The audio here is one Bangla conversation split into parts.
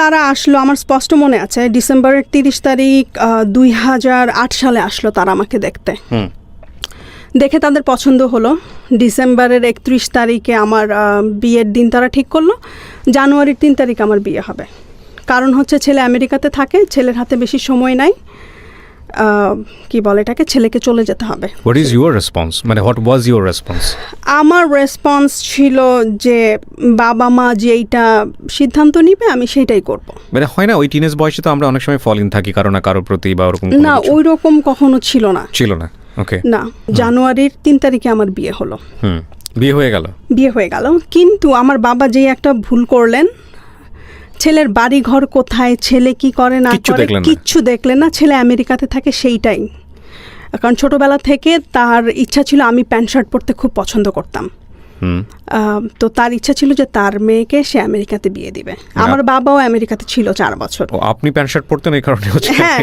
তারা আসলো, আমার স্পষ্ট মনে আছে, ডিসেম্বরের 30 তারিখ 2008 সালে আসলো তারা আমাকে দেখতে। দেখে তাদের পছন্দ হলো। ডিসেম্বরের 31 তারিখে আমার বিয়ের দিন তারা ঠিক করলো। জানুয়ারির 3 তারিখ আমার বিয়ে হবে। কারণ হচ্ছে ছেলে আমেরিকাতে থাকে, ছেলের হাতে বেশি সময় নাই, কি বলে এটাকে, ছেলেকে চলে যেতে হবে। হোয়াট ইজ ইউর রেসপন্স, মানে হোয়াট ওয়াজ ইউর রেসপন্স? আমার রেসপন্স ছিল যে বাবা মা যেইটা সিদ্ধান্ত নিবে আমি সেইটাই করব। মানে হয় না ওই টিনেজ বয়সে তো আমরা অনেক সময় ফল ইন থাকি কারো না কারো প্রতি বা ওরকম? না, ওই রকম কখনো ছিল না। ওকে। না, জানুয়ারির 3 তারিখে আমার বিয়ে হলো। বিয়ে হয়ে গেল। কিন্তু আমার বাবা যেই একটা ভুল করলেন, ছেলের বাড়ি ঘর কোথায়, ছেলে কি করে না করে কিচ্ছু দেখলেন না। ছেলে আমেরিকাতে থাকে সেইটাই। কারণ ছোটবেলা থেকে তার ইচ্ছা ছিল, আমি প্যান্ট শার্ট পরতে খুব পছন্দ করতাম, তো তার ইচ্ছা ছিল যে তার মেয়েকে সে আমেরিকাতে বিয়ে দিবে। আমার বাবাও আমেরিকাতে ছিল 4 বছর। আপনি প্যান্ট শার্ট পরতেন এই কারণে? হ্যাঁ,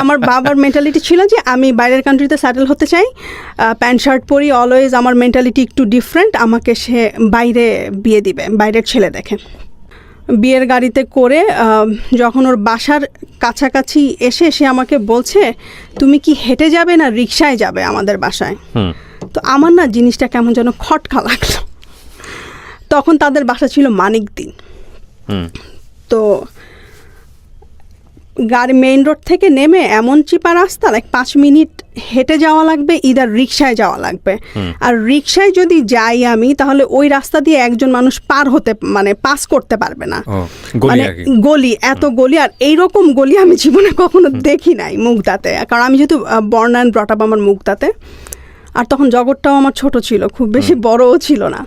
আমার বাবার মেন্টালিটি ছিল যে আমি বাইরের কান্ট্রিতে সেটেল হতে চাই, প্যান্ট শার্ট পরি অলওয়েজ। আমার মেন্টালিটি একটু ডিফারেন্ট, আমাকে সে বাইরে বিয়ে দিবে, বাইরের ছেলে দেখে। বিয়ের গাড়িতে করে যখন ওর বাসার কাছাকাছি এসে সে আমাকে বলছে, তুমি কি হেঁটে যাবে না রিকশায় যাবে আমাদের বাসায়? তো আমার না জিনিসটা কেমন যেন খটকা লাগলো। তখন তাদের বাসা ছিল মানিকদি। তো গাড়ি মেইন রোড থেকে নেমে এমন চিপা রাস্তা, 5 মিনিট হেঁটে যাওয়া লাগবে, ইদার রিকশায় যাওয়া লাগবে। আর রিকশায় যদি যাই আমি, তাহলে ওই রাস্তা দিয়ে একজন মানুষ পাস করতে পারবে না। মানে গলি, এত গলি, আর এইরকম গলি আমি জীবনে কখনো দেখি নাই মুগদাতে। কারণ আমি যেহেতু বর্ন অ্যান্ড ব্রট আপ আমার মুগদাতে, আর তখন জগৎটাও আমার ছোট ছিল, খুব বেশি বড়ও ছিল না।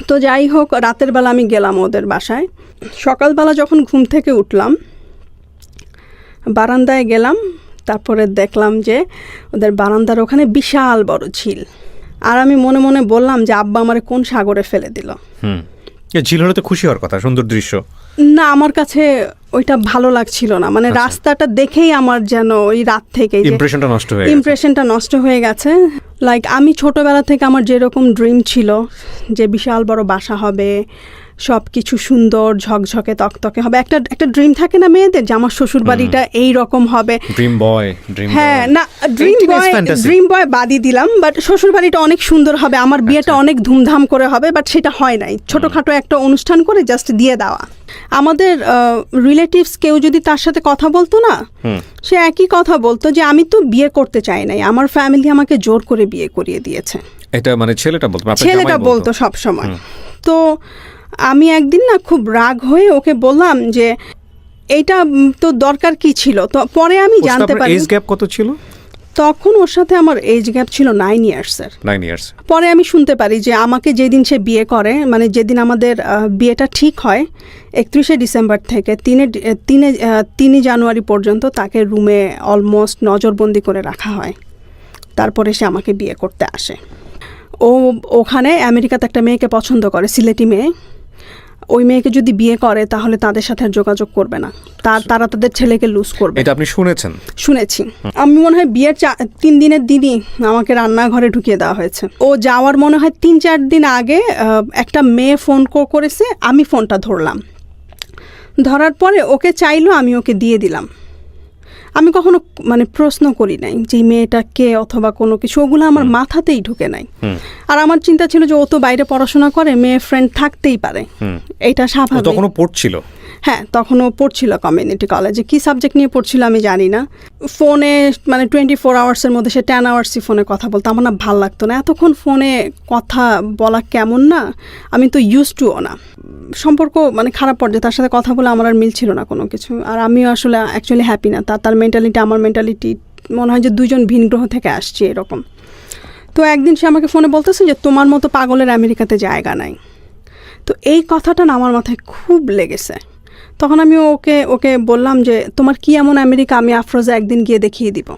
তো যাই হোক, রাতের বেলা আমি গেলাম ওদের বাসায়। সকালবেলা যখন ঘুম থেকে উঠলাম, বারান্দায় গেলাম, তারপরে দেখলাম যে ওদের বারান্দার ওখানে বিশাল বড় ঝিল। আর আমি মনে মনে বললাম যে আব্বা আমারে কোন সাগরে ফেলে দিল। ঝিল হলে তো খুশি হওয়ার কথা, সুন্দর দৃশ্য। না, আমার কাছে ওইটা ভালো লাগছিল না। মানে রাস্তাটা দেখেই আমার যেন ওই রাত থেকে ইমপ্রেশনটা নষ্ট হয়ে গেছে। আমি ছোটবেলা থেকে আমার যেরকম ড্রিম ছিল যে বিশাল বড় বাসা হবে, সব কিছু সুন্দর ঝকঝকে তকতকে হবে, একটা ড্রিম থাকে না মেয়েদের, যে আমার শ্বশুর বাড়িটা এইরকম হবে। হ্যাঁ, না, ড্রিম বয় বাদই দিলাম, বাট শ্বশুর বাড়িটা অনেক সুন্দর হবে, আমার বিয়েটা অনেক ধুমধাম করে হবে, বাট সেটা হয় নাই। ছোটখাটো একটা অনুষ্ঠান করে জাস্ট দিয়ে দেওয়া। আমাদের রিলেটিভস কেউ যদি তার সাথে কথা বলতো না, সে একই কথা বলতো যে আমি তো বিয়ে করতে চাই নাই, আমার ফ্যামিলি আমাকে জোর করে বিয়ে করিয়ে দিয়েছে। এটা মানে ছেলেটা বলতো সব সময়। তো আমি একদিন না খুব রাগ হয়ে ওকে বললাম যে এইটা তো দরকার কি ছিল। তো পরে আমি জানতে পারি এজ গ্যাপ কত ছিল তখন। ওর সাথে আমার এজ গ্যাপ ছিল 9 ইয়ার্সের। 9 ইয়ার্স। পরে আমি শুনতে পারি যে আমাকে যেদিন সে বিয়ে করে, মানে যেদিন আমাদের বিয়েটা ঠিক হয়, 31শে ডিসেম্বর থেকে 3 জানুয়ারি পর্যন্ত তাকে রুমে অলমোস্ট নজরবন্দি করে রাখা হয়। তারপরে সে আমাকে বিয়ে করতে আসে। ও ওখানে আমেরিকাতে একটা মেয়েকে পছন্দ করে, সিলেটি মেয়ে। ওই মেয়েকে যদি বিয়ে করে তাহলে তাদের সাথে আর যোগাযোগ করবে না, তারা তাদের ছেলেকে লুজ করবে। এটা আপনি শুনেছেন? শুনেছি। আমি মনে হয় বিয়ের 3 দিনের দিনই আমাকে রান্নাঘরে ঢুকিয়ে দেওয়া হয়েছে। ও যাওয়ার মনে হয় 3-4 দিন আগে একটা মেয়ে ফোন করেছে, আমি ফোনটা ধরলাম। ধরার পরে ওকে চাইলো, আমি ওকে দিয়ে দিলাম। আমি কখনো প্রশ্ন করি নাই যে মেয়েটা কে অথবা কোনো কিছু, ওগুলো আমার মাথাতেই ঢুকে নাই। আর আমার চিন্তা ছিল যে ও তো বাইরে পড়াশোনা করে, মেয়ে ফ্রেন্ড থাকতেই পারে, এটা স্বাভাবিক। তখনও পড়ছিল? হ্যাঁ, তখনও পড়ছিল কমিউনিটি কলেজে। কি সাবজেক্ট নিয়ে পড়ছিল আমি জানি না। ফোনে 24 আওয়ার্সের মধ্যে সে 10 আওয়ার্সই ফোনে কথা বলতো। আমার না ভাল লাগতো না এতক্ষণ ফোনে কথা বলা, কেমন না, আমি তো ইউজ টুও না। সম্পর্ক খারাপ পর্যায়ে, তার সাথে কথা বলে আমার আর মিলছিল না কোনো কিছু। আর আমিও আসলে অ্যাকচুয়ালি হ্যাপি না। তার মেন্টালিটি আমার মেন্টালিটি মনে হয় যে 2 জন ভিন গ্রহ থেকে আসছি এরকম। তো একদিন সে আমাকে ফোনে বলতেছে যে তোমার মতো পাগলের আমেরিকাতে জায়গা নাই। তো এই কথাটা না আমার মাথায় খুব লেগেছে। তখন আমি ওকে বললাম যে তোমার কি এমন আমেরিকা, আমি আফরোজা একদিন গিয়ে দেখিয়ে দিব।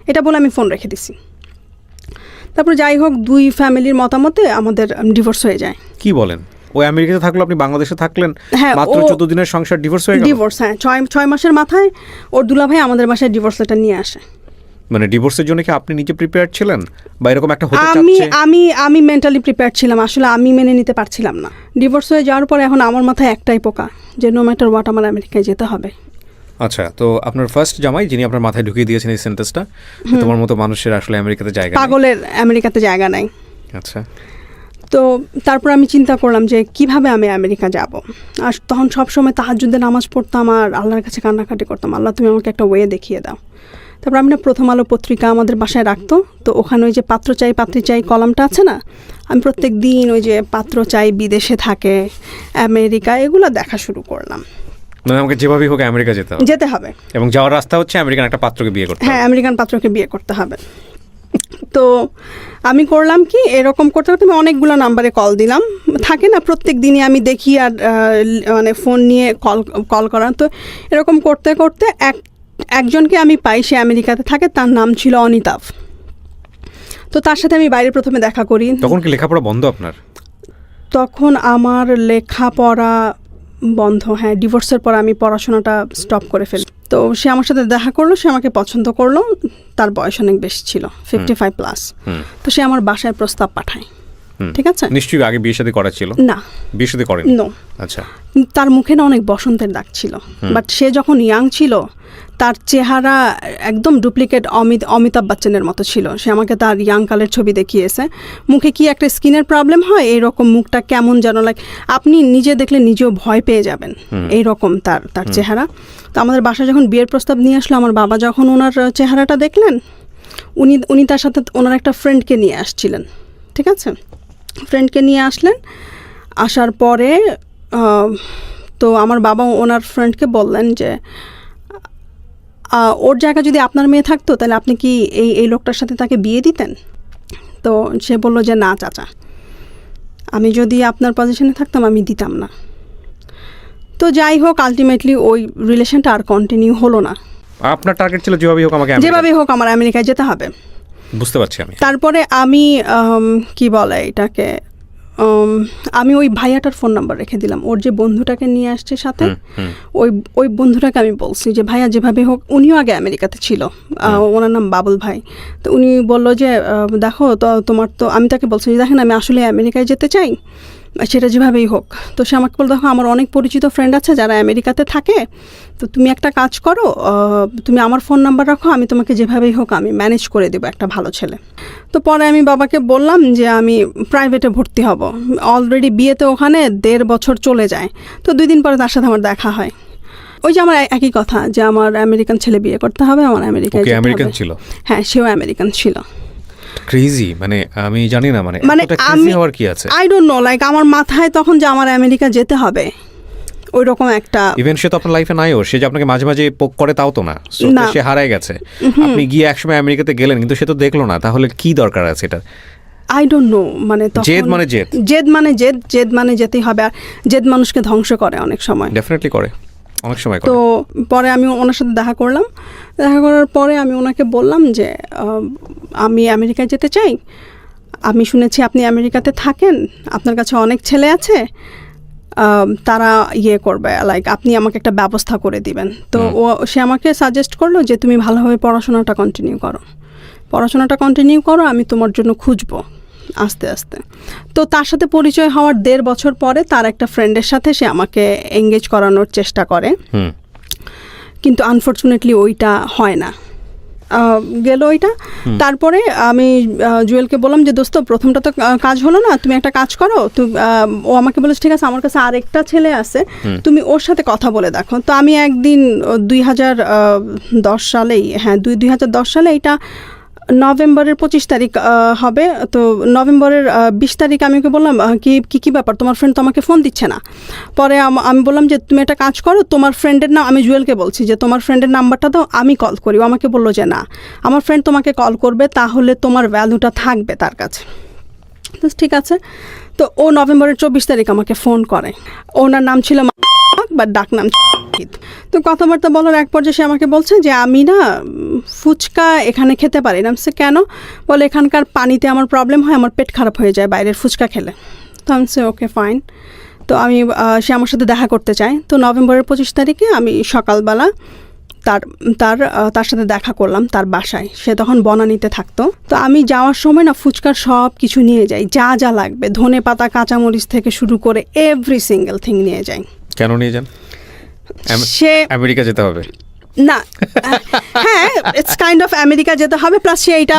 এটা বলে আমি ফোন রেখে দিছি। তারপর যাই হোক, 2 ফ্যামিলির মতামতে আমাদের ডিভোর্স হয়ে যায়। কি বলেন? ও আমেরিকাতে থাকলো, আপনি বাংলাদেশে থাকলেন, মাত্র 14 দিনের সংসার ডিভোর্স হয়ে গেল? ডিভোর্স, হ্যাঁ, 6 মাসের মাথায় ওর দুলাভাই আমাদের বাসায় ডিভোর্স লেটার নিয়ে আসে। মানে ডিভোর্সের জন্য কি আপনি নিজে প্রিপেয়ার ছিলেন বা এরকম একটা হতে চাচ্ছে? আমি মেন্টালি প্রিপেয়ার ছিলাম, আসলে আমি মেনে নিতে পারছিলাম না। ডিভোর্স হয়ে যাওয়ার পরে এখন আমার মাথায় একটাই পোকা, যে নো ম্যাটার হোয়াট আমার আমেরিকায় যেতে হবে। আচ্ছা, তো আপনার ফার্স্ট জামাই যিনি আপনার মাথায় ঢুকিয়ে দিয়েছেন এই সেন্টেন্সটা, তোমার মতো মানুষের আসলে আমেরিকাতে জায়গা নেই, পাগলের আমেরিকাতে জায়গা নাই। আচ্ছা, তো তারপর আমি চিন্তা করলাম যে কিভাবে আমি আমেরিকা যাব। আর তখন সবসময় তাহাজ্জুদে নামাজ পড়তাম আর আল্লাহর কাছে কান্নাকাটি করতাম, আল্লাহ তুমি আমাকে একটা ওয়ে দেখিয়ে দাও। তারপর আমি না প্রথম আলো পত্রিকা আমাদের বাসায় রাখতো, তো ওখানে ওই যে পাত্র চাই পাত্রী চাই কলামটা আছে না, আমি প্রত্যেক দিন ওই যে পাত্র চাই বিদেশে থাকে আমেরিকা এগুলো দেখা শুরু করলাম। মানে আমাকে যেভাবেই হোক আমেরিকা যেতে হবে এবং যাওয়ার রাস্তা হচ্ছে আমেরিকান একটা পাত্রকে বিয়ে করতে হবে। হ্যাঁ, আমেরিকান পাত্রকে বিয়ে করতে হবে। তো আমি করলাম কি, এরকম করতে করতে আমি অনেকগুলো নাম্বারে কল দিলাম, থাকে না প্রত্যেক দিনই আমি দেখি আর মানে ফোন নিয়ে কল করা। তো এরকম করতে করতে একজনকে আমি পাই, সে আমেরিকাতে থাকে, তার নাম ছিল অনিতাভ। তো তার সাথে আমি বাইরে প্রথমে দেখা করি। তখন কি লেখাপড়া বন্ধ আপনার? তখন আমার লেখাপড়া বন্ধ, হ্যাঁ, ডিভোর্সের পর আমি পড়াশোনাটা স্টপ করে ফেলি। তো সে আমার সাথে দেখা করলো, সে আমাকে পছন্দ করলো, তার বয়স অনেক বেশি ছিল, 55+। তো সে আমার বাসায় প্রস্তাব পাঠায়, ঠিক আছে। নিশ্চয়ই আগে বিয়ে শাদী করা ছিল? না, বিয়ে শাদী করেনি। নো। আচ্ছা। তার মুখে না অনেক বসন্তের দাগ ছিল, বাট সে যখন ইয়াং ছিল তার চেহারা একদম ডুপ্লিকেট অমিতাভ বচ্চনের মতো ছিল। সে আমাকে তার ইয়াং কালের ছবি দেখিয়েছে, মুখে কি একটা স্কিনের প্রবলেম হয় এইরকম, মুখটা কেমন যেন আপনি নিজে দেখলে নিজেও ভয় পেয়ে যাবেন এইরকম তার চেহারা। তো আমাদের বাসায় যখন বিয়ের প্রস্তাব নিয়ে আসলো, আমার বাবা যখন ওনার চেহারাটা দেখলেন, উনি তার সাথে ওনার একটা ফ্রেন্ডকে নিয়ে আসছিলেন, ঠিক আছে। ফ্রেন্ডকে নিয়ে আসলেন, আসার পরে তো আমার বাবা ওনার ফ্রেন্ডকে বললেন যে ওর জায়গা যদি আপনার মেয়ে থাকতো তাহলে আপনি কি এই লোকটার সাথে তাকে বিয়ে দিতেন? তো সে বলল যে না চাচা, আমি যদি আপনার পজিশনে থাকতাম আমি দিতাম না। তো যাই হোক, আলটিমেটলি ওই রিলেশনটা আর কন্টিনিউ হলো না। আপনার টার্গেট ছিল যেভাবেই হোক আমার আমেরিকায় যেতে হবে। বুঝতে পারছি আমি। তারপরে আমি কি বলে এটাকে, আমি ওই ভাইয়াটার ফোন নাম্বার রেখে দিলাম, ওর যে বন্ধুটাকে নিয়ে আসছে সাথে, ওই বন্ধুটাকে আমি বলছি যে ভাইয়া যেভাবে হোক, উনিও আগে আমেরিকাতে ছিল, ওনার নাম বাবুল ভাই। তো উনি বললো যে দেখো তো তোমার, তো আমি তাকে বলছি যে দেখেন আমি আসলে আমেরিকায় যেতে চাই, সেটা যেভাবেই হোক। তো সে আমাকে বলল দেখো আমার অনেক পরিচিত ফ্রেন্ড আছে যারা আমেরিকাতে থাকে, তো তুমি একটা কাজ করো, তুমি আমার ফোন নাম্বার রাখো, আমি তোমাকে যেভাবেই হোক আমি ম্যানেজ করে দেবো একটা ভালো ছেলে। তো পরে আমি বাবাকে বললাম যে আমি প্রাইভেটে ভর্তি হব, অলরেডি বিয়েতে ওখানে 1.5 বছর চলে যায়। তো 2 দিন পরে তার সাথে আমার দেখা হয়। ওই যে আমার একই কথা যে আমার আমেরিকান ছেলে বিয়ে করতে হবে, আমার আমেরিকায় যেতে হবে। আমেরিকান ছিল? হ্যাঁ, সেও আমেরিকান ছিল। ক্রেজি, মানে আমি জানি না, মানে এতটা ক্রেজি হওয়ার কি আছে? আই ডোন্ট নো, আমার মাথায় তখন যে আমার আমেরিকা যেতে হবে ওই রকম একটা ইভেন সে তো আপনার লাইফে নাইও, সে যে আপনাকে মাঝে মাঝে পোক করে তাও তো না, সে হারায় গেছে। আপনি গিয়ে একসময় আমেরিকাতে গেলেন কিন্তু সে তো দেখলো না, তাহলে কি দরকার আছে এটা? আই ডোন্ট নো, মানে জেদ মানে জেদ মানে যেতেই হবে। আর জেদ মানুষকে ধ্বংস করে অনেক সময়, ডেফিনেটলি করে, অনেক সময় করে। তো পরে আমি ওনার সাথে দেখা করলাম, দেখা করার পরে আমি ওনাকে বললাম যে আমি আমেরিকায় যেতে চাই, আমি শুনেছি আপনি আমেরিকাতে থাকেন, আপনার কাছে অনেক ছেলে আছে, তারা করবে, আপনি আমাকে একটা ব্যবস্থা করে দিবেন। তো সে আমাকে সাজেস্ট করলো যে তুমি ভালোভাবে পড়াশোনাটা কন্টিনিউ করো, আমি তোমার জন্য খুঁজবো আস্তে আস্তে। তো তার সাথে পরিচয় হওয়ার 1.5 বছর পরে তার একটা ফ্রেন্ডের সাথে সে আমাকে এঙ্গেজ করানোর চেষ্টা করে, কিন্তু আনফর্চুনেটলি ওইটা হয় না, গেল ওইটা। তারপরে আমি জুয়েলকে বললাম যে দোস্ত প্রথমটা তো কাজ হলো না, তুমি একটা কাজ করো। ও আমাকে বলেছে ঠিক আছে, আমার কাছে আরেকটা ছেলে আছে, তুমি ওর সাথে কথা বলে দেখো। তো আমি একদিন 2010 সালেই, হ্যাঁ 2010 সালে, এটা নভেম্বরের 25 তারিখ হবে। তো নভেম্বরের 20 তারিখ আমি ওকে বললাম কি ব্যাপার, তোমার ফ্রেন্ড তো আমাকে ফোন দিচ্ছে না। পরে আমি বললাম যে তুমি একটা কাজ করো, তোমার ফ্রেন্ডের নাম, আমি জুয়েলকে বলছি যে তোমার ফ্রেন্ডের নাম্বারটা দাও, আমি কল করি। ও আমাকে বললো যে না, আমার ফ্রেন্ড তোমাকে কল করবে, তাহলে তোমার ভ্যালুটা থাকবে তার কাছে। তো ঠিক আছে। তো ও নভেম্বরের 24 তারিখ আমাকে ফোন করে, ওনার নাম ছিল বা ডাক নাম। তো কথাবার্তা বলার এক পর্যায়ে সে আমাকে বলছে যে আমি না ফুচকা এখানে খেতে পারি না। সে কেন? বলে এখানকার পানিতে আমার প্রবলেম হয়, আমার পেট খারাপ হয়ে যায় বাইরের ফুচকা খেলে। তো আমি সে ওকে ফাইন। তো সে আমার সাথে দেখা করতে চায়। তো নভেম্বরের 25 তারিখে আমি সকালবেলা তার সাথে দেখা করলাম তার বাসায়। সে তখন বনানীতে থাকতো। তো আমি যাওয়ার সময় না ফুচকার সব কিছু নিয়ে যাই, যা লাগবে, ধনে পাতা, কাঁচামরিচ থেকে শুরু করে এভরি সিঙ্গেল থিং নিয়ে যাই। কেন নিয়ে যান? সে আমেরিকা যেতে হবে না, হ্যাঁ ইটস কাইন্ড অফ আমেরিকা যেতে হবে, প্লাস সে এটা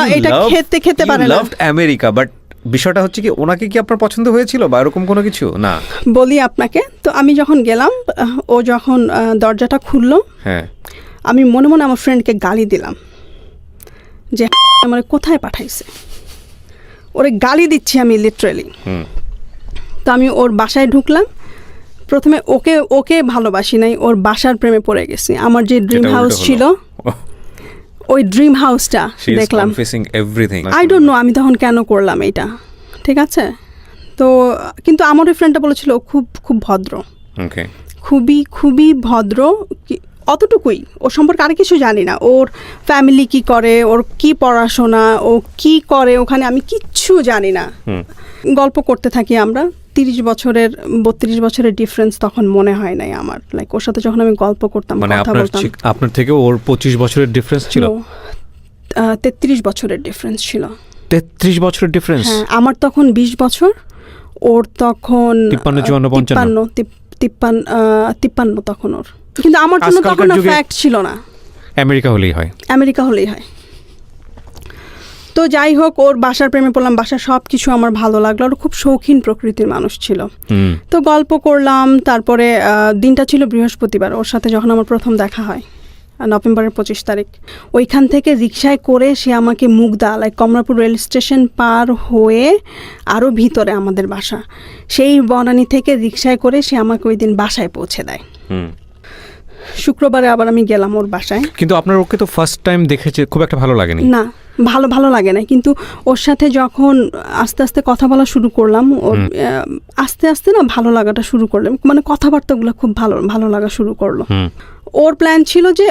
খেতে পারে না। আমেরিকা, বাট বিষয়টা হচ্ছে কি ওনাকে কি আপনার পছন্দ হয়েছিল বা এরকম কোনো কিছু না? বলি আপনাকে, তো আমি যখন গেলাম, ও যখন দরজাটা খুললো, হ্যাঁ, আমি মনে মনে আমার ফ্রেন্ডকে গালি দিলাম যে আমার কোথায় পাঠাইছে, ওরে গালি দিচ্ছি আমি লিটারেলি। তো আমি ওর বাসায় ঢুকলাম, প্রথমে ওকে ভালোবাসি নাই, ওর বাসার প্রেমে পড়ে গেছি। আমার যে ড্রিম হাউস ছিল, ওই ড্রিম হাউসটা দেখলাম। আই ডোন্ট নো আমি তখন কেন করলাম এইটা, ঠিক আছে? তো কিন্তু আমার ওই ফ্রেন্ডটা বলেছিল ও খুব খুব ভদ্র, খুবই ভদ্র, অতটুকুই। ওর সম্পর্কে আর কিছু জানি না, ওর ফ্যামিলি কি করে, ওর কি পড়াশোনা, ও কি করে ওখানে, আমি কিচ্ছু জানি না। গল্প করতে থাকি আমরা, 32 বছরের ডিফারেন্স তখন মনে হয় নাই আমার। লাইক ওর সাথে যখন আমি গল্প করতাম, মানে আপনার থেকে ওর 25 বছরের ডিফারেন্স ছিল? 33 বছরের ডিফারেন্স ছিল। 33 বছরের ডিফারেন্স? হ্যাঁ, আমার তখন 20 বছর, ওর তখন 53 তখন ওর। কিন্তু আমার জন্য তখন ফ্যাক্ট ছিল না, আমেরিকা হলেই হয়। তো যাই হোক, ওর বাসার প্রেমে পড়লাম, বাসার সব কিছু আমার ভালো লাগলো। ওর খুব শৌখিন প্রকৃতির মানুষ ছিল। তো গল্প করলাম, তারপরে দিনটা ছিল বৃহস্পতিবার। ওর সাথে যখন আমার প্রথম দেখা হয় নভেম্বরের 25 তারিখ, ওইখান থেকে রিক্সায় করে সে আমাকে Mugda, like Kamalapur rail station পার হয়ে আরও ভিতরে আমাদের বাসা, সেই বনানী থেকে রিক্সায় করে সে আমাকে ওই দিন বাসায় পৌঁছে দেয়। শুক্রবারে আবার আমি গেলাম ওর বাসায়। কিন্তু আপনার ওকে তো ফার্স্ট টাইম দেখেছে, খুব একটা ভালো লাগেনি? না, ভালো লাগে না, কিন্তু ওর সাথে যখন আস্তে আস্তে কথা বলা শুরু করলাম, ওর আস্তে আস্তে না ভালো লাগাটা শুরু করলাম, মানে কথাবার্তাগুলো খুব ভালো লাগা শুরু করলো। ওর প্ল্যান ছিল যে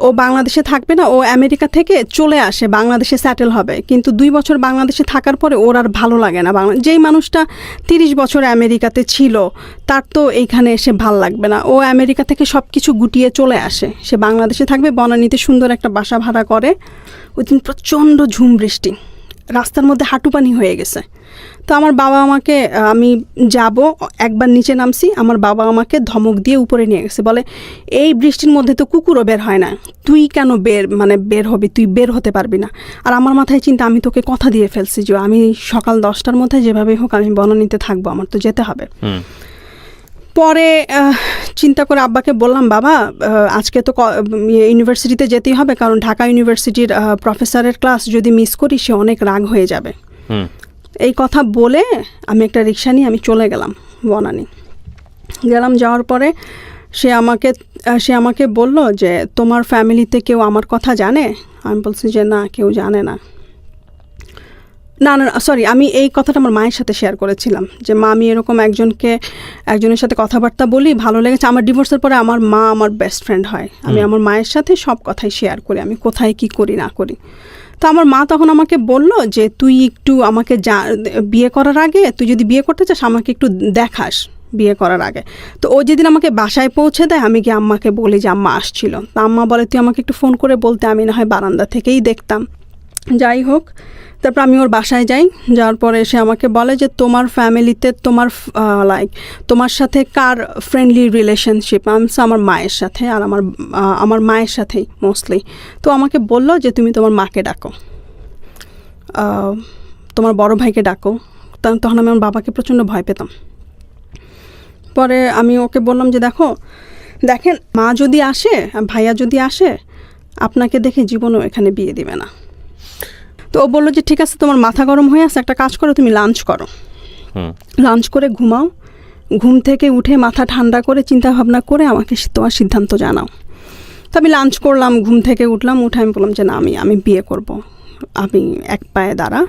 ও বাংলাদেশে থাকবে না, ও আমেরিকা থেকে চলে আসে, বাংলাদেশে সেটেল হবে। কিন্তু 2 বছর বাংলাদেশে থাকার পরে ওর আর ভালো লাগে না। যেই মানুষটা 30 বছর আমেরিকাতে ছিল, তার তো এইখানে এসে ভাল লাগবে না। ও আমেরিকা থেকে সব কিছু গুটিয়ে চলে আসে, সে বাংলাদেশে থাকবে, বনানীতে সুন্দর একটা বাসা ভাড়া করে। ওই দিন প্রচণ্ড ঝুম বৃষ্টি, রাস্তার মধ্যে হাঁটু পানি হয়ে গেছে। তো আমার বাবা আমাকে, আমি যাব একবার নিচে নামছি, আমার বাবা আমাকে ধমক দিয়ে উপরে নিয়ে গেছে, বলে এই বৃষ্টির মধ্যে তো কুকুরও বের হয় না, তুই কেন বের হবি, তুই বের হতে পারবি না। আর আমার মাথায় চিন্তা, আমি তোকে কথা দিয়ে ফেলছি যে আমি সকাল 10টার মধ্যে যেভাবে হোক আমি বনানীতে থাকবো, আমার তো যেতে হবে। পরে চিন্তা করে আব্বাকে বললাম, বাবা আজকে তো ইউনিভার্সিটিতে যেতেই হবে, কারণ ঢাকা ইউনিভার্সিটির প্রফেসরের ক্লাস যদি মিস করি সে অনেক রাগ হয়ে যাবে। এই কথা বলে আমি একটা রিক্সা নিয়ে আমি চলে গেলাম বনানী। যাওয়ার পরে সে আমাকে বলল যে তোমার ফ্যামিলিতে কেউ আমার কথা জানে? আমি বলছি যে না, কেউ জানে না। না সরি, আমি এই কথাটা আমার মায়ের সাথে শেয়ার করেছিলাম যে মা, আমি এরকম একজনের সাথে কথাবার্তা বলি, ভালো লেগেছে। আমার ডিভোর্সের পরে আমার মা আমার বেস্ট ফ্রেন্ড হয়, আমি আমার মায়ের সাথে সব কথাই শেয়ার করি, আমি কোথায় কি করি না করি। তো আমার মা তখন আমাকে বলল যে তুই একটু আমাকে বিয়ে করার আগে, তুই যদি বিয়ে করতে চাস আমাকে একটু দেখাস বিয়ে করার আগে। তো ও যেদিন আমাকে বাসায় পৌঁছে দেয়, আমি গিয়ে আম্মাকে বলি যে আম্মা আসছিল। তো আম্মা বলে তুই আমাকে একটু ফোন করে বলতে, আমি না হয় বারান্দা থেকেই দেখতাম। যাই হোক, তারপর আমি ওর বাসায় যাওয়ার পরে সে আমাকে বলে যে তোমার ফ্যামিলিতে তোমার সাথে কার ফ্রেন্ডলি রিলেশনশিপ? আমার মায়ের সাথে, আর আমার মায়ের সাথেই মোস্টলি। তো আমাকে বলল যে তুমি তোমার মাকে ডাকো, তোমার বড় ভাইকে ডাকো। তখন আমি আমার বাবাকে প্রচণ্ড ভয় পেতাম। পরে আমি ওকে বললাম যে দেখেন মা যদি আসে, ভাইয়া যদি আসে, আপনাকে দেখে জীবনও এখানে বিয়ে দিবে না। তো ও বললো যে ঠিক আছে, তোমার মাথা গরম হয়ে আছে, একটা কাজ করো, তুমি লাঞ্চ করো, লাঞ্চ করে ঘুমাও, ঘুম থেকে উঠে মাথা ঠান্ডা করে চিন্তা ভাবনা করে আমাকে তোমার সিদ্ধান্ত জানাও। তো আমি লাঞ্চ করলাম, ঘুম থেকে উঠলাম, উঠে আমি বললাম যে না, আমি বিয়ে করব, আমি এক পায়ে দাঁড়া।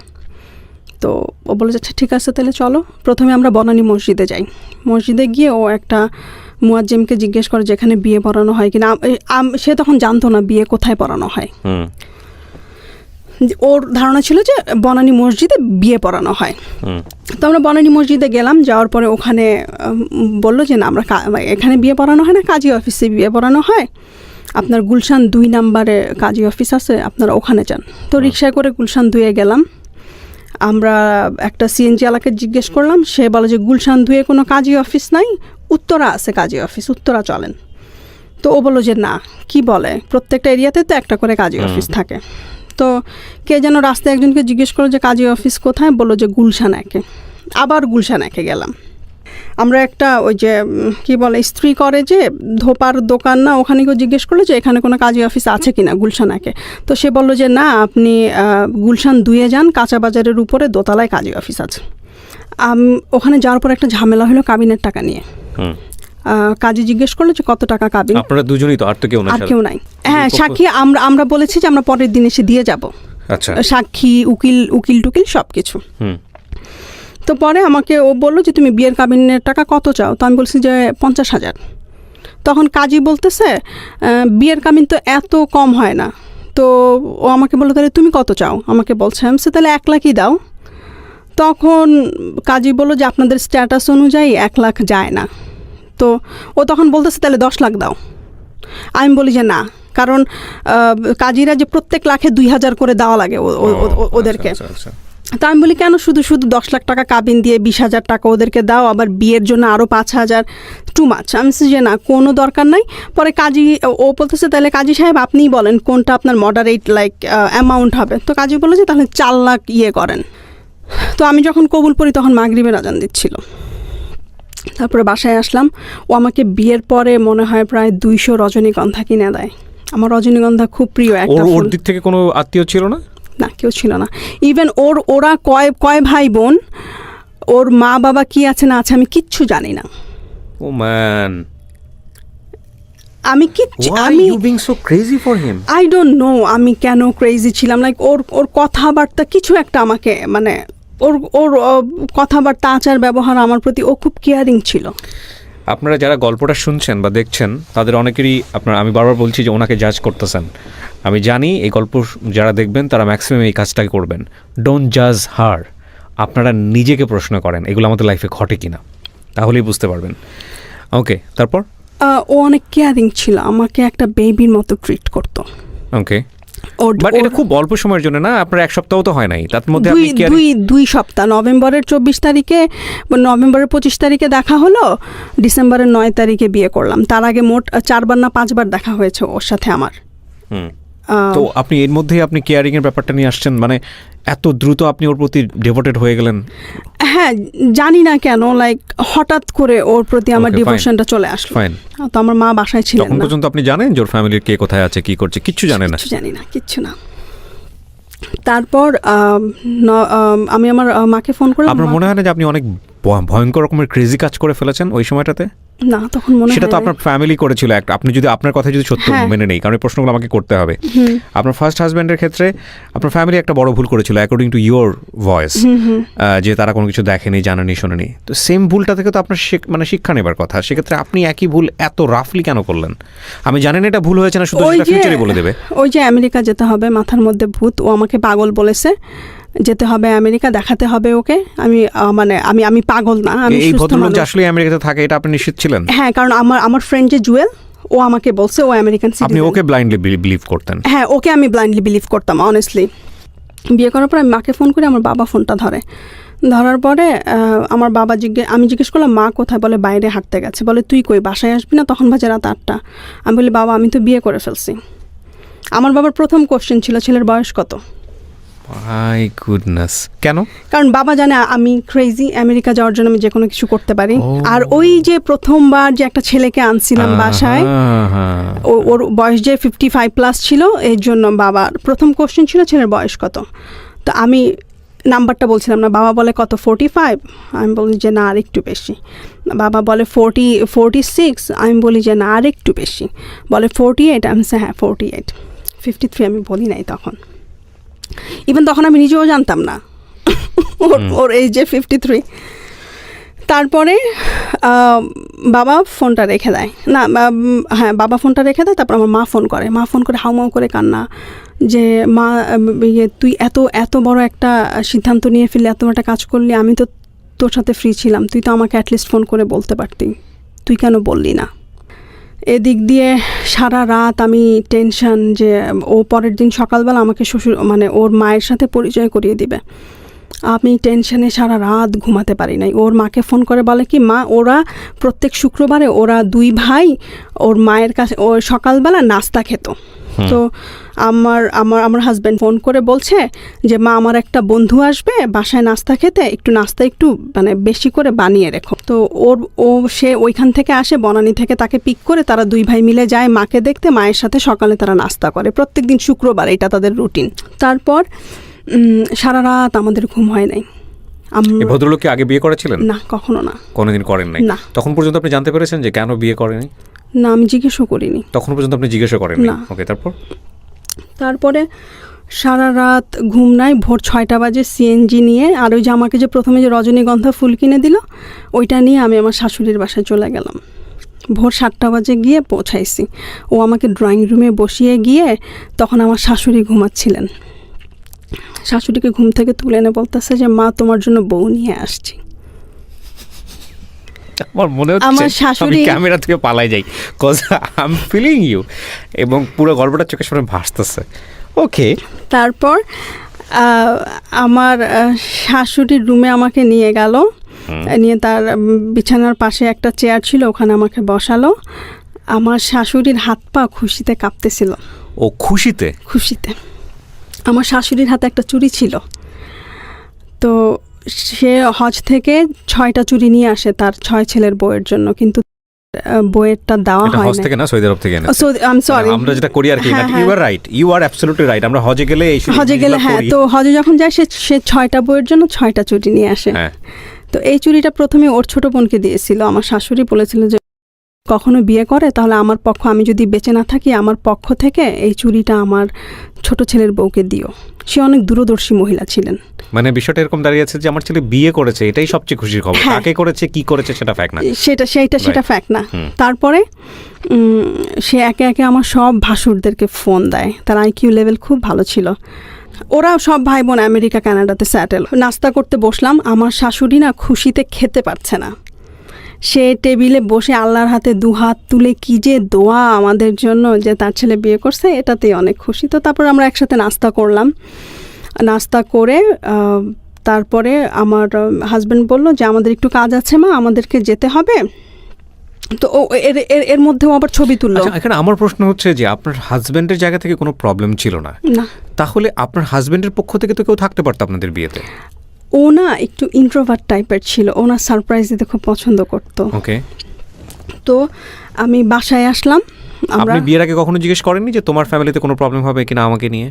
তো ও বলে যে ঠিক আছে তাহলে চলো। প্রথমে আমরা বনানী মসজিদে যাই। মসজিদে গিয়ে ও একটা মুয়াজ্জিমকে জিজ্ঞেস করে যেখানে বিয়ে পড়ানো হয় কিনা। সে তখন জানতো না বিয়ে কোথায় পড়ানো হয়, ওর ধারণা ছিল যে বনানী মসজিদে বিয়ে পড়ানো হয়। তো আমরা বনানী মসজিদে গেলাম, যাওয়ার পরে ওখানে বললো যে না, আমরা এখানে বিয়ে পড়ানো হয় না, কাজী অফিসে বিয়ে পড়ানো হয়, আপনার গুলশান 2 নম্বরে কাজী অফিস আছে, আপনারা ওখানে যান। তো রিক্সায় করে গুলশান 2-এ গেলাম। আমরা একটা সিএনজি এলাকায় জিজ্ঞেস করলাম, সে বলে যে গুলশান 2-এ কোনো কাজী অফিস নাই, উত্তরা আছে কাজী অফিস, উত্তরা চলেন। তো ও বললো যে না, কি বলে, প্রত্যেকটা এরিয়াতে তো একটা করে কাজী অফিস থাকে। তো কে যেন রাস্তায় একজনকে জিজ্ঞেস করলো যে কাজী অফিস কোথায়, বললো যে গুলশান 1-এ। আবার গুলশান 1-এ গেলাম। আমরা একটা ওই যে কি বলে ইস্ত্রি করে যে ধোপার দোকান না, ওখানে কেউ জিজ্ঞেস করলো যে এখানে কোনো কাজী অফিস আছে কিনা গুলশান 1-এ। তো সে বললো যে না, আপনি গুলশান 2-এ যান, কাঁচা বাজারের উপরে দোতলায় কাজী অফিস আছে। ওখানে যাওয়ার পর একটা ঝামেলা হলো কাবিনের টাকা নিয়ে। কাজী জিজ্ঞেস করলো যে কত টাকা কাবিন। আপনারা দুজনেই তো, আর তো কেউ না? আর কেউ নাই। হ্যাঁ, সাক্ষী আমরা বলেছি যে আমরা পরের দিন এসে দিয়ে যাব। আচ্ছা, সাক্ষী, উকিল টুকিল সব কিছু। তো পরে আমাকে ও বললো যে তুমি বিয়ের কাবিনের টাকা কত চাও? তো আমি বলছি যে 50,000। তখন কাজী বলতেছে বিয়ের কাবিন তো এত কম হয় না। তো ও আমাকে বললো তাহলে তুমি কত চাও? আমাকে বলছে সে তাহলে 1 লাখই দাও। তখন কাজী বললো যে আপনাদের স্ট্যাটাস অনুযায়ী 1 লাখ যায় না। তো ও তখন বলতেছে তাহলে 10 লাখ দাও। আমি বলি যে না, কারণ কাজীরা যে প্রত্যেক লাখে 2,000 করে দেওয়া লাগে ওদেরকে। তা আমি বলি কেন শুধু 10 লাখ টাকা কাবিন দিয়ে 20,000 টাকা ওদেরকে দাও, আবার বিয়ের জন্য আরও 5,000, টু মাচ। আমি যে না, কোনো দরকার নাই। পরে কাজী ও বলতেছে তাহলে কাজী সাহেব আপনিই বলেন কোনটা আপনার মডারেট অ্যামাউন্ট হবে। তো কাজী বলে যে তাহলে 4 লাখ করেন। তো আমি যখন কবুল পড়ি তখন মাগরিবের আজান দিচ্ছিল। তারপরে বাসায় আসলাম। ও আমাকে বিয়ের পরে মনে হয় প্রায় 200 রজনীগন্ধা কিনে দেয়। আমার রজনীগন্ধা খুব প্রিয় একটা ফুল। ওর দিক থেকে কোনো আত্মীয় ছিল না? না, কেউ ছিল না। ইভেন ওরা কয় ভাই বোন, ওর মা বাবা কি আছে না আছে আমি কিচ্ছু জানি না। ও ম্যান, আমি কিচ্ছু, আমি you being so crazy for him. I don't know আমি কেন ক্রেজি ছিলাম। ওর কথাবার্তা কিছু একটা আমাকে মানে ওর কথাবার্তা, আচার ব্যবহার আমার প্রতি ও খুব কেয়ারিং ছিল। আপনারা যারা গল্পটা শুনছেন বা দেখছেন তাদের অনেকেরই আমি বারবার বলছি যে ওনাকে জাজ করতেছেন। আমি জানি এই গল্প যারা দেখবেন তারা ম্যাক্সিমাম এই কাজটাকে করবেন। ডোন্ট জাজ হার। আপনারা নিজেকে প্রশ্ন করেন এগুলো আমাদের লাইফে ঘটে কিনা, তাহলেই বুঝতে পারবেন। ওকে, তারপর? ও অনেক কেয়ারিং ছিল, আমাকে একটা বেবির মতো ট্রিট করতো। ওকে, বাট এটা খুব অল্প সময়ের জন্য না, আপনার 1 সপ্তাহ তো হয় নাই, তার মধ্যে আপনি দুই সপ্তাহ। নভেম্বরের 24 তারিখে, নভেম্বরের 25 তারিখে দেখা হলো, ডিসেম্বরের 9 তারিখে বিয়ে করলাম। তার আগে মোট 4 বার না 5 বার দেখা হয়েছে ওর সাথে আমার। তো আপনি এর মধ্যেই আপনি কেয়ারিং এর ব্যাপারটা নিয়ে আসছেন, মানে এত দ্রুত আপনি ওর প্রতি ডিভোটেড হয়ে গেলেন। হ্যাঁ, জানি না কেন হঠাৎ করে ওর প্রতি আমার ডিভোশনটা চলে আসলো। তো আমার মা বাসায় ছিলেন না। তখন পর্যন্ত আপনি জানেন যে ওর ফ্যামিলির কে কোথায় আছে, কি করছে? কিচ্ছু জানেন না? জানি না, কিচ্ছু না। তারপর আমি আমার মাকে ফোন করলাম। আপনার মনে হয় না যে আপনি অনেক ভয়ঙ্কর রকমের ক্রেজি কাজ করে ফেলেছেন ওই সময়টাতে? না, তখন মনে হয় সেটা তো আপনার ফ্যামিলি করেছিল। আপনি যদি আপনার কথা যদি সত্য মেনে নেই, কারণ এই প্রশ্নগুলো আমাকে করতে হবে। আপনার ফার্স্ট হাজব্যান্ডের ক্ষেত্রে আপনার ফ্যামিলি একটা বড় ভুল করেছিল অ্যাকর্ডিং টু ইউর ভয়েস, যে তারা কোনো কিছু দেখেনি, জানেনি, শোনেনি। তো সেম ভুলটা থেকে তো আপনার শিক্ষা নেবার কথা। সেক্ষেত্রে আপনি একই ভুল এত রাফলি কেন করলেন? আমি জানেন এটা ভুল হয়েছে না, শুধু ফিউচারে বলে দেবে। ওই যে আমেরিকা যেতে হবে, মাথার মধ্যে ভূত। ও আমাকে পাগল বলেছে, যেতে হবে আমেরিকা, দেখাতে হবে ওকে। আমি পাগল না, আমি এই ভদ্রলোক যে আসলে আমেরিকাতে থাকে এটা আপনি নিশ্চিত ছিলেন? হ্যাঁ, কারণ আমার ফ্রেন্ড যে জুয়েল, ও আমাকে বলছে ও আমেরিকান সিটিজেন। আপনি ওকে ব্লাইন্ডলি বিলিভ করতেন? হ্যাঁ, ওকে আমি ব্লাইন্ডলি বিলিভ করতাম অনেস্টলি। বিয়ে করার পর আমি মাকে ফোন করি, আমার বাবা ফোনটা ধরার পরে আমার বাবা আমি জিজ্ঞেস করলাম মা কোথায়? বলে বাইরে হাঁটতে গেছে। বলে তুই কই, বাসায় আসবি না? তখন বাজে রাত 8টা। আমি বলি বাবা আমি তো বিয়ে করে ফেলছি। আমার বাবার প্রথম কোশ্চেন ছিল ছেলের বয়স কত। মাই গুডনেস, কেন? কারণ বাবা জানে আমি ক্রেজি, আমেরিকা যাওয়ার জন্য আমি যে কোনো কিছু করতে পারি। আর ওই যে প্রথমবার যে একটা ছেলেকে আনছিলাম বাসায়, ওর বয়স যে 55+ ছিল, এর জন্য বাবার প্রথম কোশ্চেন ছিল ছেলের বয়স কত। তো আমি নাম্বারটা বলছিলাম না, বাবা বলে কত 45? আমি বলি যে না, আর একটু বেশি। বাবা বলে 46। আমি বলি যে না, আর একটু বেশি। বলে 48। আমি হ্যাঁ 48। 53 আমি বলি নাই তখন। ইভেন তখন আমি নিজেও জানতাম না ওর এই যে 53। তারপরে বাবা ফোনটা রেখে দেয়। না, হ্যাঁ, বাবা ফোনটা রেখে দেয়। তারপর আমার মা ফোন করে হাউমাউ করে কান্না, যে মা তুই এত বড় একটা সিদ্ধান্ত নিয়ে ফেললি, এত একটা কাজ করলি, আমি তো তোর সাথে ফ্রি ছিলাম, তুই তো আমাকে অ্যাটলিস্ট ফোন করে বলতে পারতি, তুই কেন বললি না? এদিক দিয়ে সারা রাত আমি টেনশন যে ও পরের দিন সকালবেলা আমাকে শ্বশুর ওর মায়ের সাথে পরিচয় করিয়ে দিবে। আমি টেনশনে সারা রাত ঘুমাতে পারি নাই। ওর মাকে ফোন করে বলে কি, মা ওরা প্রত্যেক শুক্রবারে ওরা 2 ভাই ওর মায়ের কাছে ও সকালবেলা নাস্তা খেত। তো আমার হাজব্যান্ড ফোন করে বলছে যে মা আমার একটা বন্ধু আসবে বাসায় নাস্তা খেতে, নাস্তা একটু মানে বেশি করে বানিয়ে রেখো। তো সে ওইখান থেকে আসে, বনানী থেকে তাকে পিক করে তারা 2 ভাই মিলে যায় মাকে দেখতে। মায়ের সাথে সকালে তারা নাস্তা করে প্রত্যেক দিন শুক্রবার, এটা তাদের রুটিন। তারপর সারা রাত আমাদের ঘুম হয় নাই। এই ভদ্রলোক কি আগে বিয়ে করেছিলেন? না, কখনো না। কোনোদিন করেন নাই? না। তখন পর্যন্ত আপনি জানতে পেরেছেন যে কেন বিয়ে করেনি? না, আমি জিজ্ঞেসও করিনি। তখন পর্যন্ত আপনি জিজ্ঞাসা করেন না? ওকে, তারপরে সারা রাত ঘুম নাই। ভোর 6টা বাজে সিএনজি নিয়ে, আর ওই যে আমাকে যে প্রথমে যে রজনীগন্ধা ফুল কিনে দিল ওইটা নিয়ে আমি আমার শাশুড়ির বাসায় চলে গেলাম। ভোর 7টা বাজে গিয়ে পৌঁছাইছি। ও আমাকে ড্রয়িং রুমে বসিয়ে গিয়ে, তখন আমার শাশুড়ি ঘুমাচ্ছিলেন। শাশুড়িকে ঘুম থেকে তুলে এনে বলতেছে যে মা তোমার জন্য বউ নিয়ে আসছি। আমার মনে হচ্ছে আমি ক্যামেরা থেকে পালাই যাই, cause I am feeling you, এবং পুরো গল্পটা চোখের সামনে ভাসতেছে। ওকে, তারপর আমার শাশুড়ির রুমে আমাকে নিয়ে গেল, নিয়ে তার বিছানার পাশে একটা চেয়ার ছিল, ওখানে আমাকে বসালো। আমার শাশুড়ির হাত পা খুশিতে কাঁপতেছিল। ও খুশিতে? খুশিতে। আমার শাশুড়ির হাতে একটা চুড়ি ছিল। তো সে হজ থেকে 6টা চুড়ি নিয়ে আসে তার 6 ছেলের বউয়ের জন্য, কিন্তু বইয়েরটা দেওয়া হয় না। হজ থেকে না, সৌদি আরব থেকে এনেছে। আই এম সরি, আমরা যেটা করি আর কি। You are right, you are absolutely right. আমরা হজে গেলে হ্যাঁ, তো হজে যখন যায় সে 6টা বইয়ের জন্য 6টা চুড়ি নিয়ে আসে। তো এই চুড়িটা প্রথমে ওর ছোট বোনকে দিয়েছিল। আমার শাশুড়ি বলেছিল যে কখনো বিয়ে করে তাহলে আমার পক্ষ, আমি যদি বেঁচে না থাকি, আমার পক্ষ থেকে এই চুড়িটা আমার ছোট ছেলের বউকে দিও। সে অনেক দূরদর্শী মহিলা ছিলেন। মানে বিষয়টা এরকম দাঁড়িয়েছে যে আমার ছেলে বিয়ে করেছে, এটাই সবচেয়ে খুশির খবর। কাকে করেছে, কি করেছে সেটা ফ্যাক্ট না। সেটা ফ্যাক্ট না। তারপরে সে একে একে আমার সব ভাসুরদেরকে ফোন দেয়। তার আইকিউ লেভেল খুব ভালো ছিল। ওরা সব ভাই বোন আমেরিকা কানাডাতে স্যাটেল। নাস্তা করতে বসলাম, আমার শাশুড়ি না খুশিতে খেতে পারছে না। সে টেবিলে বসে আল্লাহর হাতে 2 হাত তুলে কি যে দোয়া আমাদের জন্য যে তার ছেলে বিয়ে করছে, এটাতেই অনেক খুশি। তো তারপর আমরা একসাথে নাস্তা করলাম। নাস্তা করে তারপরে আমার হাজব্যান্ড বলল যে আমাদের একটু কাজ আছে মা, আমাদেরকে যেতে হবে। তো এর মধ্যেও আবার ছবি তুললো। এখানে আমার প্রশ্ন হচ্ছে যে আপনার হাজব্যান্ডের জায়গা থেকে কোনো প্রবলেম ছিল না? না। তাহলে আপনার হাজব্যান্ডের পক্ষ থেকে তো কেউ থাকতে পারতো আপনাদের বিয়েতে? ও না একটু ইন্ট্রোভার্ট টাইপের ছিল, ও না সারপ্রাইজ দিতে খুব পছন্দ করতো। ওকে। তো আমি বাসায় আসলাম। আপনি বিয়ের আগে কখনো জিজ্ঞেস করেননি যে তোমার ফ্যামিলিতে কোনো প্রবলেম হবে কিনা আমাকে নিয়ে?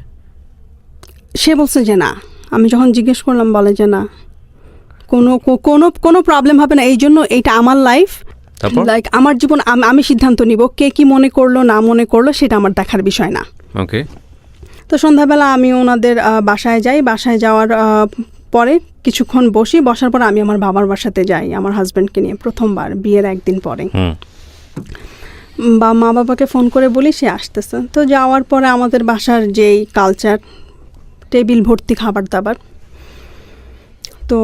সে বলছে যে না। আমি যখন জিজ্ঞেস করলাম বলে যে না, কোনো প্রবলেম হবে না। এই জন্য এইটা আমার লাইফ, লাইক আমার জীবন, আমি সিদ্ধান্ত নিব। কে কি মনে করলো না মনে করলো সেটা আমার দেখার বিষয় না। ওকে। তো সন্ধ্যাবেলা আমি ওনাদের বাসায় যাই। বাসায় যাওয়ার পরে কিছুক্ষণ বসার পর আমি আমার বাবার বাসাতে যাই আমার হাজব্যান্ডকে নিয়ে, প্রথমবার বিয়ের একদিন পরে। মা বাবাকে ফোন করে বলি সে আসতেছে। তো যাওয়ার পরে আমাদের বাসার যেই কালচার, টেবিল ভর্তি খাবার দাবার। তো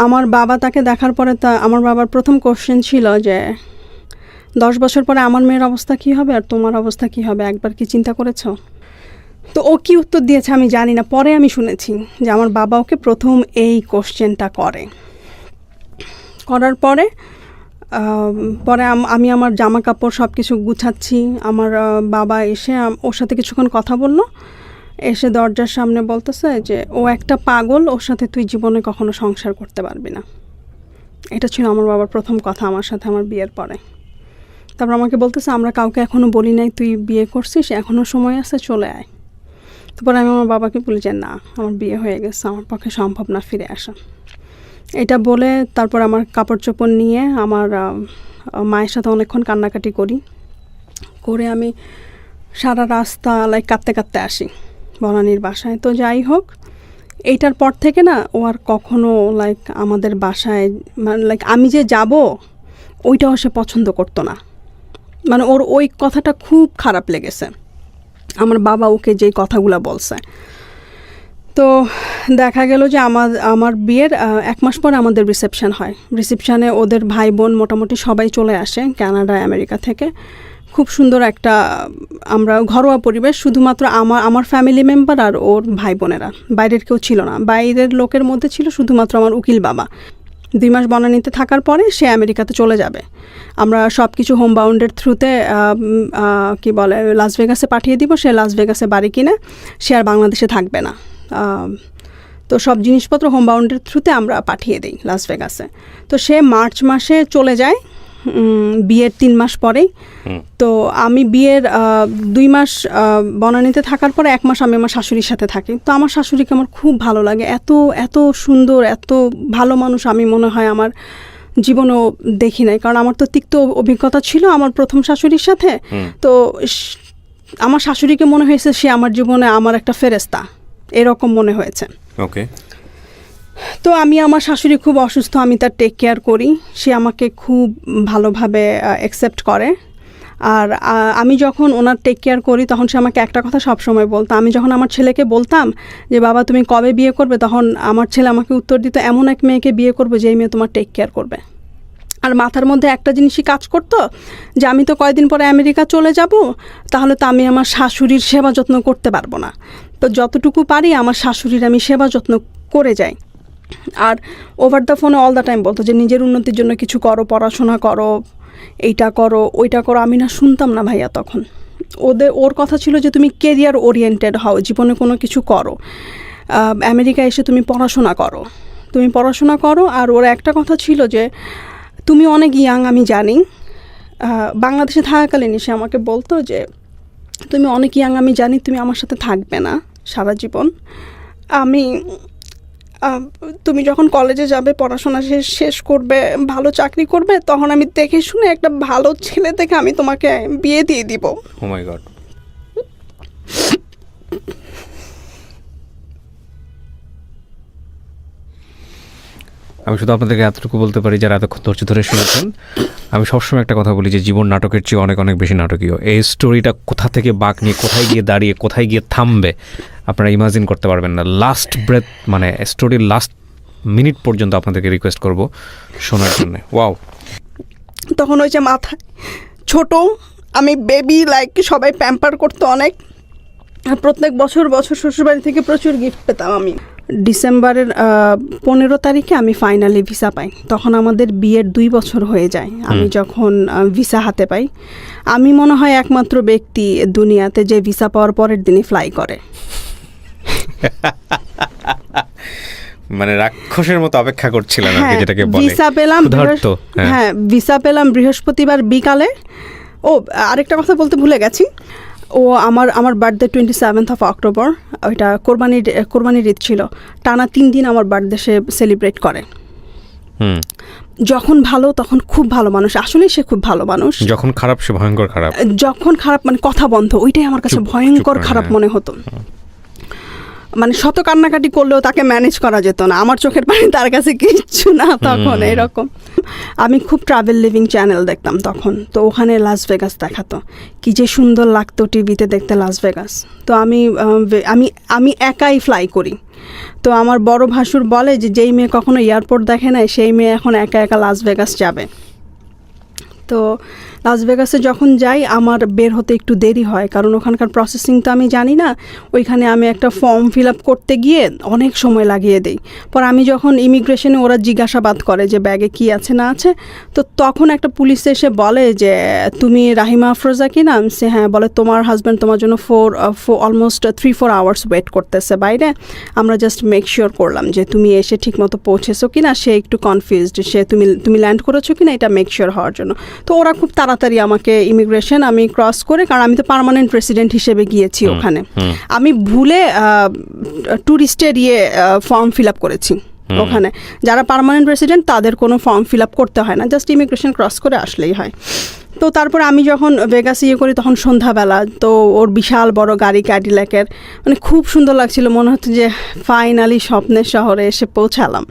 আমার বাবা তাকে দেখার পরে আমার বাবার প্রথম কোশ্চেন ছিল যে 10 বছর পরে আমার মেয়ের অবস্থা কী হবে আর তোমার অবস্থা কী হবে, একবার কি চিন্তা করেছ? তো ও কি উত্তর দিয়েছে আমি জানি না, পরে আমি শুনেছি যে আমার বাবা ওকে প্রথম এই কোশ্চেনটা করার পরে আমি আমার জামা কাপড় সব কিছু গুছাচ্ছি। আমার বাবা এসে ওর সাথে কিছুক্ষণ কথা বললো, এসে দরজার সামনে বলতেছে যে ও একটা পাগল, ওর সাথে তুই জীবনে কখনো সংসার করতে পারবি না। এটা ছিল আমার বাবার প্রথম কথা আমার সাথে আমার বিয়ের পরে। তারপর আমাকে বলতেছে আমরা কাউকে এখনও বলি নাই তুই বিয়ে করছিস, এখনও সময় আছে, চলে আয়। তারপর আমি আমার বাবাকে বলি যে না, আমার বিয়ে হয়ে গেছে, আমার পক্ষে সম্ভব না ফিরে আসা। এটা বলে তারপর আমার কাপড় চোপড় নিয়ে আমার মায়ের সাথে অনেকক্ষণ কান্নাকাটি করে আমি সারা রাস্তা কাঁদতে কাঁদতে আসি বনানীর বাসায়। তো যাই হোক, এইটার পর থেকে না ও আর কখনো আমাদের বাসায় আমি যে যাব ওইটাও সে পছন্দ করতো না। মানে ওর ওই কথাটা খুব খারাপ লেগেছে আমার বাবা ওকে যেই কথাগুলো বলছে। তো দেখা গেল যে আমার বিয়ের 1 মাস পরে আমাদের রিসেপশন হয়। রিসেপশানে ওদের ভাই বোন মোটামুটি সবাই চলে আসে কানাডা আমেরিকা থেকে। খুব সুন্দর একটা আমরা ঘরোয়া পরিবেশ, শুধুমাত্র আমার ফ্যামিলি মেম্বার আর ওর ভাই বোনেরা, বাইরের কেউ ছিল না। বাইরের লোকের মধ্যে ছিল শুধুমাত্র আমার উকিল বাবা। 2 মাস বনানীতে থাকার পরে সে আমেরিকাতে চলে যাবে। আমরা সব কিছু হোম বাউন্ডের থ্রুতে কি বলে লাস ভেগাসে পাঠিয়ে দিব। সে লাস ভেগাসে বাড়ি কিনে সে আর বাংলাদেশে থাকবে না। তো সব জিনিসপত্র হোম বাউন্ডের থ্রুতে আমরা পাঠিয়ে দিই লাস ভেগাসে। তো সে মার্চ মাসে চলে যায়, বিয়ের 3 মাস পরেই। তো আমি বিয়ের 2 মাস বনানীতে থাকার পরে 1 মাস আমি আমার শাশুড়ির সাথে থাকি। তো আমার শাশুড়িকে আমার খুব ভালো লাগে, এত এত সুন্দর, এত ভালো মানুষ আমি মনে হয় আমার জীবনেও দেখি নাই। কারণ আমার তো তিক্ত অভিজ্ঞতা ছিল আমার প্রথম শাশুড়ির সাথে। তো আমার শাশুড়িকে মনে হয়েছে সে আমার জীবনে আমার একটা ফেরেস্তা, এরকম মনে হয়েছে। ওকে। তো আমি আমার শাশুড়ি খুব অসুস্থ, আমি তার টেক কেয়ার করি, সে আমাকে খুব ভালোভাবে অ্যাকসেপ্ট করে। আর আমি যখন ওনার টেক কেয়ার করি তখন সে আমাকে একটা কথা সবসময় বলতো। আমি যখন আমার ছেলেকে বলতাম যে বাবা তুমি কবে বিয়ে করবে, তখন আমার ছেলে আমাকে উত্তর দিত এমন এক মেয়েকে বিয়ে করবে যেই মেয়ে তোমার টেক কেয়ার করবে। আর মাথার মধ্যে একটা জিনিসই কাজ করতো যে আমি তো কয়েকদিন পরে আমেরিকা চলে যাব, তাহলে তো আমি আমার শাশুড়ির সেবা যত্ন করতে পারবো না। তো যতটুকু পারি আমার শাশুড়ির আমি সেবা যত্ন করে যাই। আর ওভার দ্য ফোনে অল দ্য টাইম বলতো যে নিজের উন্নতির জন্য কিছু করো, পড়াশোনা করো, এইটা করো, ওইটা করো। আমি না শুনতাম না ভাইয়া তখন। ওর কথা ছিল যে তুমি কেরিয়ার ওরিয়েন্টেড হও, জীবনে কোনো কিছু করো, আমেরিকা এসে তুমি পড়াশোনা করো। আর ওর একটা কথা ছিল যে তুমি অনেক ইয়াং, আমি জানি। বাংলাদেশে থাকাকালীন সে আমাকে বলতো যে তুমি অনেক ইয়াং, আমি জানি তুমি আমার সাথে থাকবে না সারা জীবন। তুমি যখন কলেজে যাবে, পড়াশোনা শেষ করবে, ভালো চাকরি করবে, তখন আমি দেখে শুনে একটা ভালো ছেলে দেখে আমি তোমাকে বিয়ে দিয়ে দিব। ও মাই গড। আমি শুধু আপনাদেরকে এতটুকু বলতে পারি যারা এতক্ষণ ধৈর্য ধরে শুনেছেন, আমি সবসময় একটা কথা বলি যে জীবন নাটকের চেয়ে অনেক অনেক বেশি নাটকীয়। এই স্টোরিটা কোথা থেকে বাঁক নিয়ে কোথায় গিয়ে দাঁড়িয়ে কোথায় গিয়ে থামবে আপনারা ইমাজিন করতে পারবেন না। লাস্ট ব্রেথ মানে স্টোরির লাস্ট মিনিট পর্যন্ত আপনাদেরকে রিকোয়েস্ট করব শোনার জন্য। ওয়াও। তখন ওই যে মাথায় ছোট, আমি বেবি, লাইক সবাই প্যাম্পার করতো অনেক। আর প্রত্যেক বছর শ্বশুরবাড়ি থেকে প্রচুর গিফট পেতাম আমি। ডিসেম্বরের 15 তারিখে আমি ফাইনালি ভিসা পাই। তখন আমাদের বিয়ের 2 বছর হয়ে যায়। আমি যখন ভিসা হাতে পাই, আমি মনে হয় একমাত্র ব্যক্তি দুনিয়াতে যে ভিসা পাওয়ার পরের দিনই ফ্লাই করে। মানে রাক্ষসের মতো অপেক্ষা করছিলাম আর কি, যেটাকে বলে ভিসা পেলাম। হ্যাঁ, ভিসা পেলাম বৃহস্পতিবার বিকালে। ও আরেকটা কথা বলতে ভুলে গেছি, ও আমার বার্থডে 27 অক্টোবর, ওইটা কোরবানির ঈদ ছিল। টানা 3 দিন আমার বার্থডে সে সেলিব্রেট করে। যখন ভালো তখন খুব ভালো মানুষ, আসলে সে খুব ভালো মানুষ। যখন খারাপ সে ভয়ঙ্কর খারাপ। যখন খারাপ মানে কথা বন্ধ, ওইটাই আমার কাছে ভয়ঙ্কর খারাপ মনে হতো। মানে শত কান্নাকাটি করলেও তাকে ম্যানেজ করা যেত না, আমার চোখের পানি তার কাছে কিচ্ছু না তখন। এরকম আমি খুব ট্রাভেল লিভিং চ্যানেল দেখতাম তখন। তো ওখানে লাস ভেগাস দেখাতো, কি যে সুন্দর লাগতো টিভিতে দেখতে লাস ভেগাস। তো আমি একাই ফ্লাই করি। তো আমার বড় ভাসুর বলে যে যেই মেয়ে কখনো এয়ারপোর্ট দেখে নাই সেই মেয়ে এখন একা একা লাস ভেগাস যাবে। তো লাস ভেগাসে যখন যাই আমার বের হতে একটু দেরি হয়, কারণ ওখানকার প্রসেসিং তো আমি জানি না। ওইখানে আমি একটা ফর্ম ফিল আপ করতে গিয়ে অনেক সময় লাগিয়ে দিই। পর আমি যখন ইমিগ্রেশনে ওরা জিজ্ঞাসাবাদ করে যে ব্যাগে কি আছে না আছে, তো তখন একটা পুলিশ এসে বলে যে তুমি রাহিমা আফরোজা কি না? সে হ্যাঁ। বলে তোমার হাজব্যান্ড তোমার জন্য অলমোস্ট 3-4 আওয়ার্স ওয়েট করতেছে বাইরে, আমরা জাস্ট মেক শিওর করলাম যে তুমি এসে ঠিকমতো পৌঁছেছো কি না। সে একটু কনফিউজড, সে তুমি ল্যান্ড করেছো কি না এটা মেক শিওর হওয়ার জন্য। তো ওরা খুব তাড়াতাড়ি আমাকে ইমিগ্রেশন আমি ক্রস করে, কারণ আমি তো পার্মানেন্ট রেসিডেন্ট হিসেবে গিয়েছি ওখানে, আমি ভুলে ট্যুরিস্টের ফর্ম ফিল আপ করেছি ওখানে। যারা পার্মানেন্ট রেসিডেন্ট তাদের কোনো ফর্ম ফিল আপ করতে হয় না, জাস্ট ইমিগ্রেশন ক্রস করে আসলেই হয়। তো তারপর আমি যখন ভেগাস করি তখন সন্ধ্যাবেলা, তো ওর বিশাল বড় গাড়ি ক্যাডিল্যাকের, মানে খুব সুন্দর লাগছিল, মনে হচ্ছে যে ফাইনালি স্বপ্নের শহরে এসে পৌঁছালাম।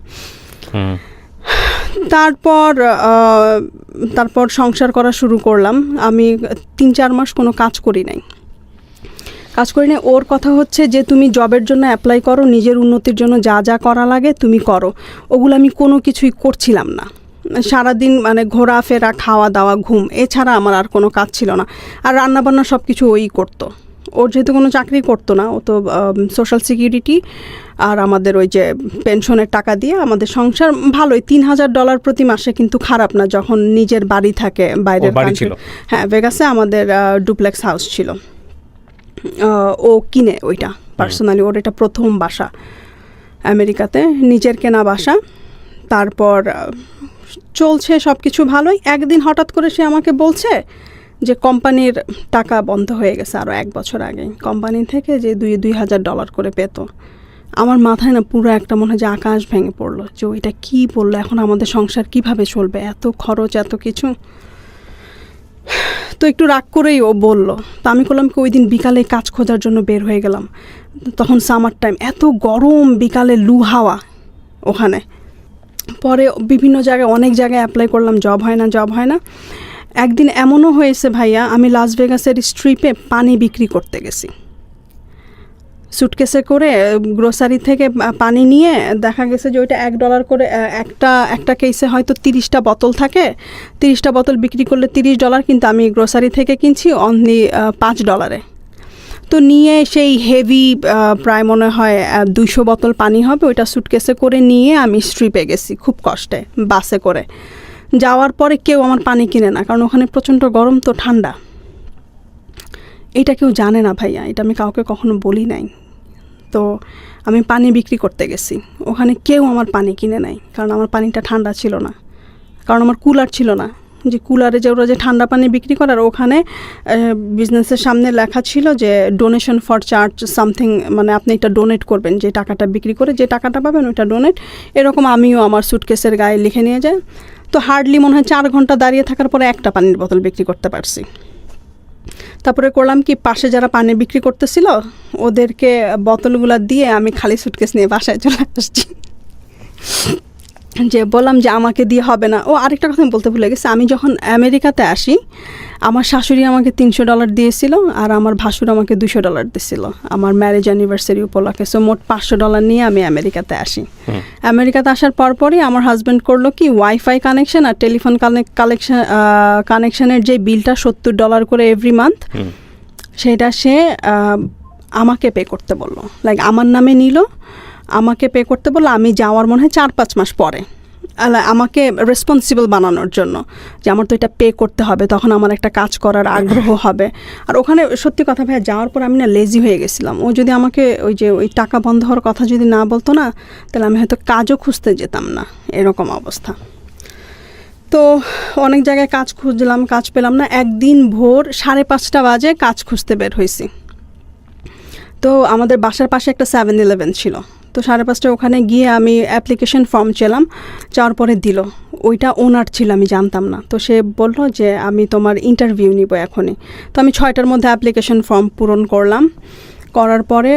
তারপর সংসার করা শুরু করলাম। আমি 3-4 মাস কোনো কাজ করি নাই। ওর কথা হচ্ছে যে তুমি জবের জন্য অ্যাপ্লাই করো, নিজের উন্নতির জন্য যা যা করা লাগে তুমি করো। ওগুলো আমি কোনো কিছুই করছিলাম না। সারাদিন মানে ঘোরাফেরা, খাওয়া দাওয়া, ঘুম, এছাড়া আমার আর কোনো কাজ ছিল না। আর রান্নাবান্না সব কিছু ওই করতো। ওর যেহেতু কোনো চাকরি করতো না, ও তো সোশ্যাল সিকিউরিটি আর আমাদের ওই যে পেনশনের টাকা দিয়ে আমাদের সংসার ভালোই, $3,000 প্রতি মাসে কিন্তু খারাপ না যখন নিজের বাড়ি থাকে বাইরের কান্ট্রি। হ্যাঁ, ভেগাসে আমাদের ডুপ্লেক্স হাউস ছিল, ও কিনে ওইটা পার্সোনালি। ওর এটা প্রথম বাসা আমেরিকাতে, নিজের কেনা বাসা। তারপর চলছে সব কিছু ভালোই। একদিন হঠাৎ করে সে আমাকে বলছে যে কোম্পানির টাকা বন্ধ হয়ে গেছে আরও 1 বছর আগে, কোম্পানি থেকে যে $2,000 করে পেত। আমার মাথায় না পুরো একটা মনে হয় যে আকাশ ভেঙে পড়লো, যে ওইটা কী বললো, এখন আমাদের সংসার কিভাবে চলবে, এত খরচ, এত কিছু। তো একটু রাগ করেই ও বললো। তো আমি করলাম কি, ওই দিন বিকালে কাজ খোঁজার জন্য বের হয়ে গেলাম। তখন সামার টাইম, এত গরম, বিকালে লু হাওয়া ওখানে। পরে বিভিন্ন জায়গায়, অনেক জায়গায় অ্যাপ্লাই করলাম, জব হয় না। একদিন এমনও হয়েছে ভাইয়া, আমি লাস ভেগাসের স্ট্রিপে পানি বিক্রি করতে গেছি সুটকেসে করে, গ্রোসারি থেকে পানি নিয়ে। দেখা গেছে যে ওইটা $1 করে, একটা কেসে হয়তো 30টা বোতল থাকে, 30টা বোতল বিক্রি করলে $30, কিন্তু আমি গ্রোসারি থেকে কিনছি অনলি $5। তো নিয়ে সেই হেভি, প্রায় মনে হয় 200 বোতল পানি হবে, ওইটা সুটকেসে করে নিয়ে আমি স্ট্রিপে গেছি খুব কষ্টে, বাসে করে। যাওয়ার পরে কেউ আমার পানি কিনে না, কারণ ওখানে প্রচণ্ড গরম, তো ঠান্ডা। এটা কেউ জানে না ভাইয়া, এটা আমি কাউকে কখনো বলি নাই। তো আমি পানি বিক্রি করতে গেছি, ওখানে কেউ আমার পানি কিনে নেয়, কারণ আমার পানিটা ঠান্ডা ছিল না, কারণ আমার কুলার ছিল না। যে কুলারে যে ওরা যে ঠান্ডা পানি বিক্রি করে, আর ওখানে বিজনেসের সামনে লেখা ছিল যে ডোনেশন ফর চার্জ সামথিং, মানে আপনি এটা ডোনেট করবেন, যে টাকাটা বিক্রি করে যে টাকাটা পাবেন ওইটা ডোনেট, এরকম আমিও আমার সুটকেসের গায়ে লিখে নিয়ে যাই। তো হার্ডলি মনে হয় 4 ঘন্টা দাঁড়িয়ে থাকার পরে একটা পানির বোতল বিক্রি করতে পারছি। তারপরে করলাম কি, পাশে যারা পানি বিক্রি করতেছিল ওদেরকে বোতলগুলো দিয়ে আমি খালি সুটকেস নিয়ে বাসায় চলে আসছি। যে বললাম যে আমাকে দিয়ে হবে না। ও আরেকটা কথা আমি বলতে ভুলে গেছি, আমি যখন আমেরিকাতে আসি, আমার শাশুড়ি আমাকে $300 দিয়েছিল, আর আমার ভাসুর আমাকে $200 দিয়েছিল আমার ম্যারেজ অ্যানিভার্সারি উপলক্ষে। সো মোট $500 নিয়ে আমি আমেরিকাতে আসি। আমেরিকাতে আসার পরপরই আমার হাজব্যান্ড করলো কি, ওয়াইফাই কানেকশন আর টেলিফোন কানেকশনের যে বিলটা $70 করে এভরি মান্থ, সেটা সে আমাকে পে করতে বললো। লাইক আমার নামে নিল, আমাকে পে করতে বললো। আমি যাওয়ার মনে হয় 4-5 মাস পরে, আমাকে রেসপন্সিবল বানানোর জন্য, যে আমার তো এটা পে করতে হবে, তখন আমার একটা কাজ করার আগ্রহ হবে। আর ওখানে সত্যি কথা ভাইয়া, যাওয়ার পর আমি না লেজি হয়ে গেছিলাম। ও যদি আমাকে ওই টাকা বন্ধ হওয়ার কথা যদি না বলতো না, তাহলে আমি হয়তো কাজও খুঁজতে যেতাম না, এরকম অবস্থা। তো অনেক জায়গায় কাজ খুঁজলাম, কাজ পেলাম না। একদিন ভোর 5:30 বাজে কাজ খুঁজতে বের হয়েছি। তো আমাদের বাসার পাশে একটা 7-Eleven ছিল। তো 5:30 ওখানে গিয়ে আমি অ্যাপ্লিকেশন ফর্ম চাইলাম, চাওয়ার পরে দিল। ওইটা ওনার ছিল, আমি জানতাম না। তো সে বললো যে আমি তোমার ইন্টারভিউ নিব এখনই। তো আমি 6টার মধ্যে অ্যাপ্লিকেশন ফর্ম পূরণ করলাম। করার পরে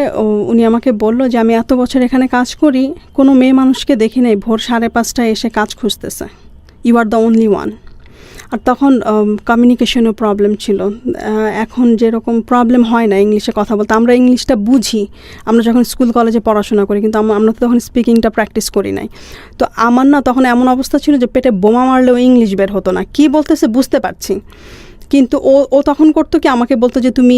উনি আমাকে বললো যে আমি এত বছর এখানে কাজ করি, কোনো মেয়ে মানুষকে দেখি নাই ভোর 5:30 এসে কাজ খুঁজতেছে, you are the only one. আর তখন কমিউনিকেশনও প্রবলেম ছিল। এখন যেরকম প্রবলেম হয় না ইংলিশে কথা বলতে, আমরা ইংলিশটা বুঝি আমরা যখন স্কুল কলেজে পড়াশোনা করি, কিন্তু আমরা তো তখন স্পিকিংটা প্র্যাকটিস করি নাই। তো আমার না তখন এমন অবস্থা ছিল যে পেটে বোমা মারলেও ইংলিশ বের হতো না, কী বলতেছে বুঝতে পারছি। কিন্তু ও তখন করতো কি, আমাকে বলতো যে তুমি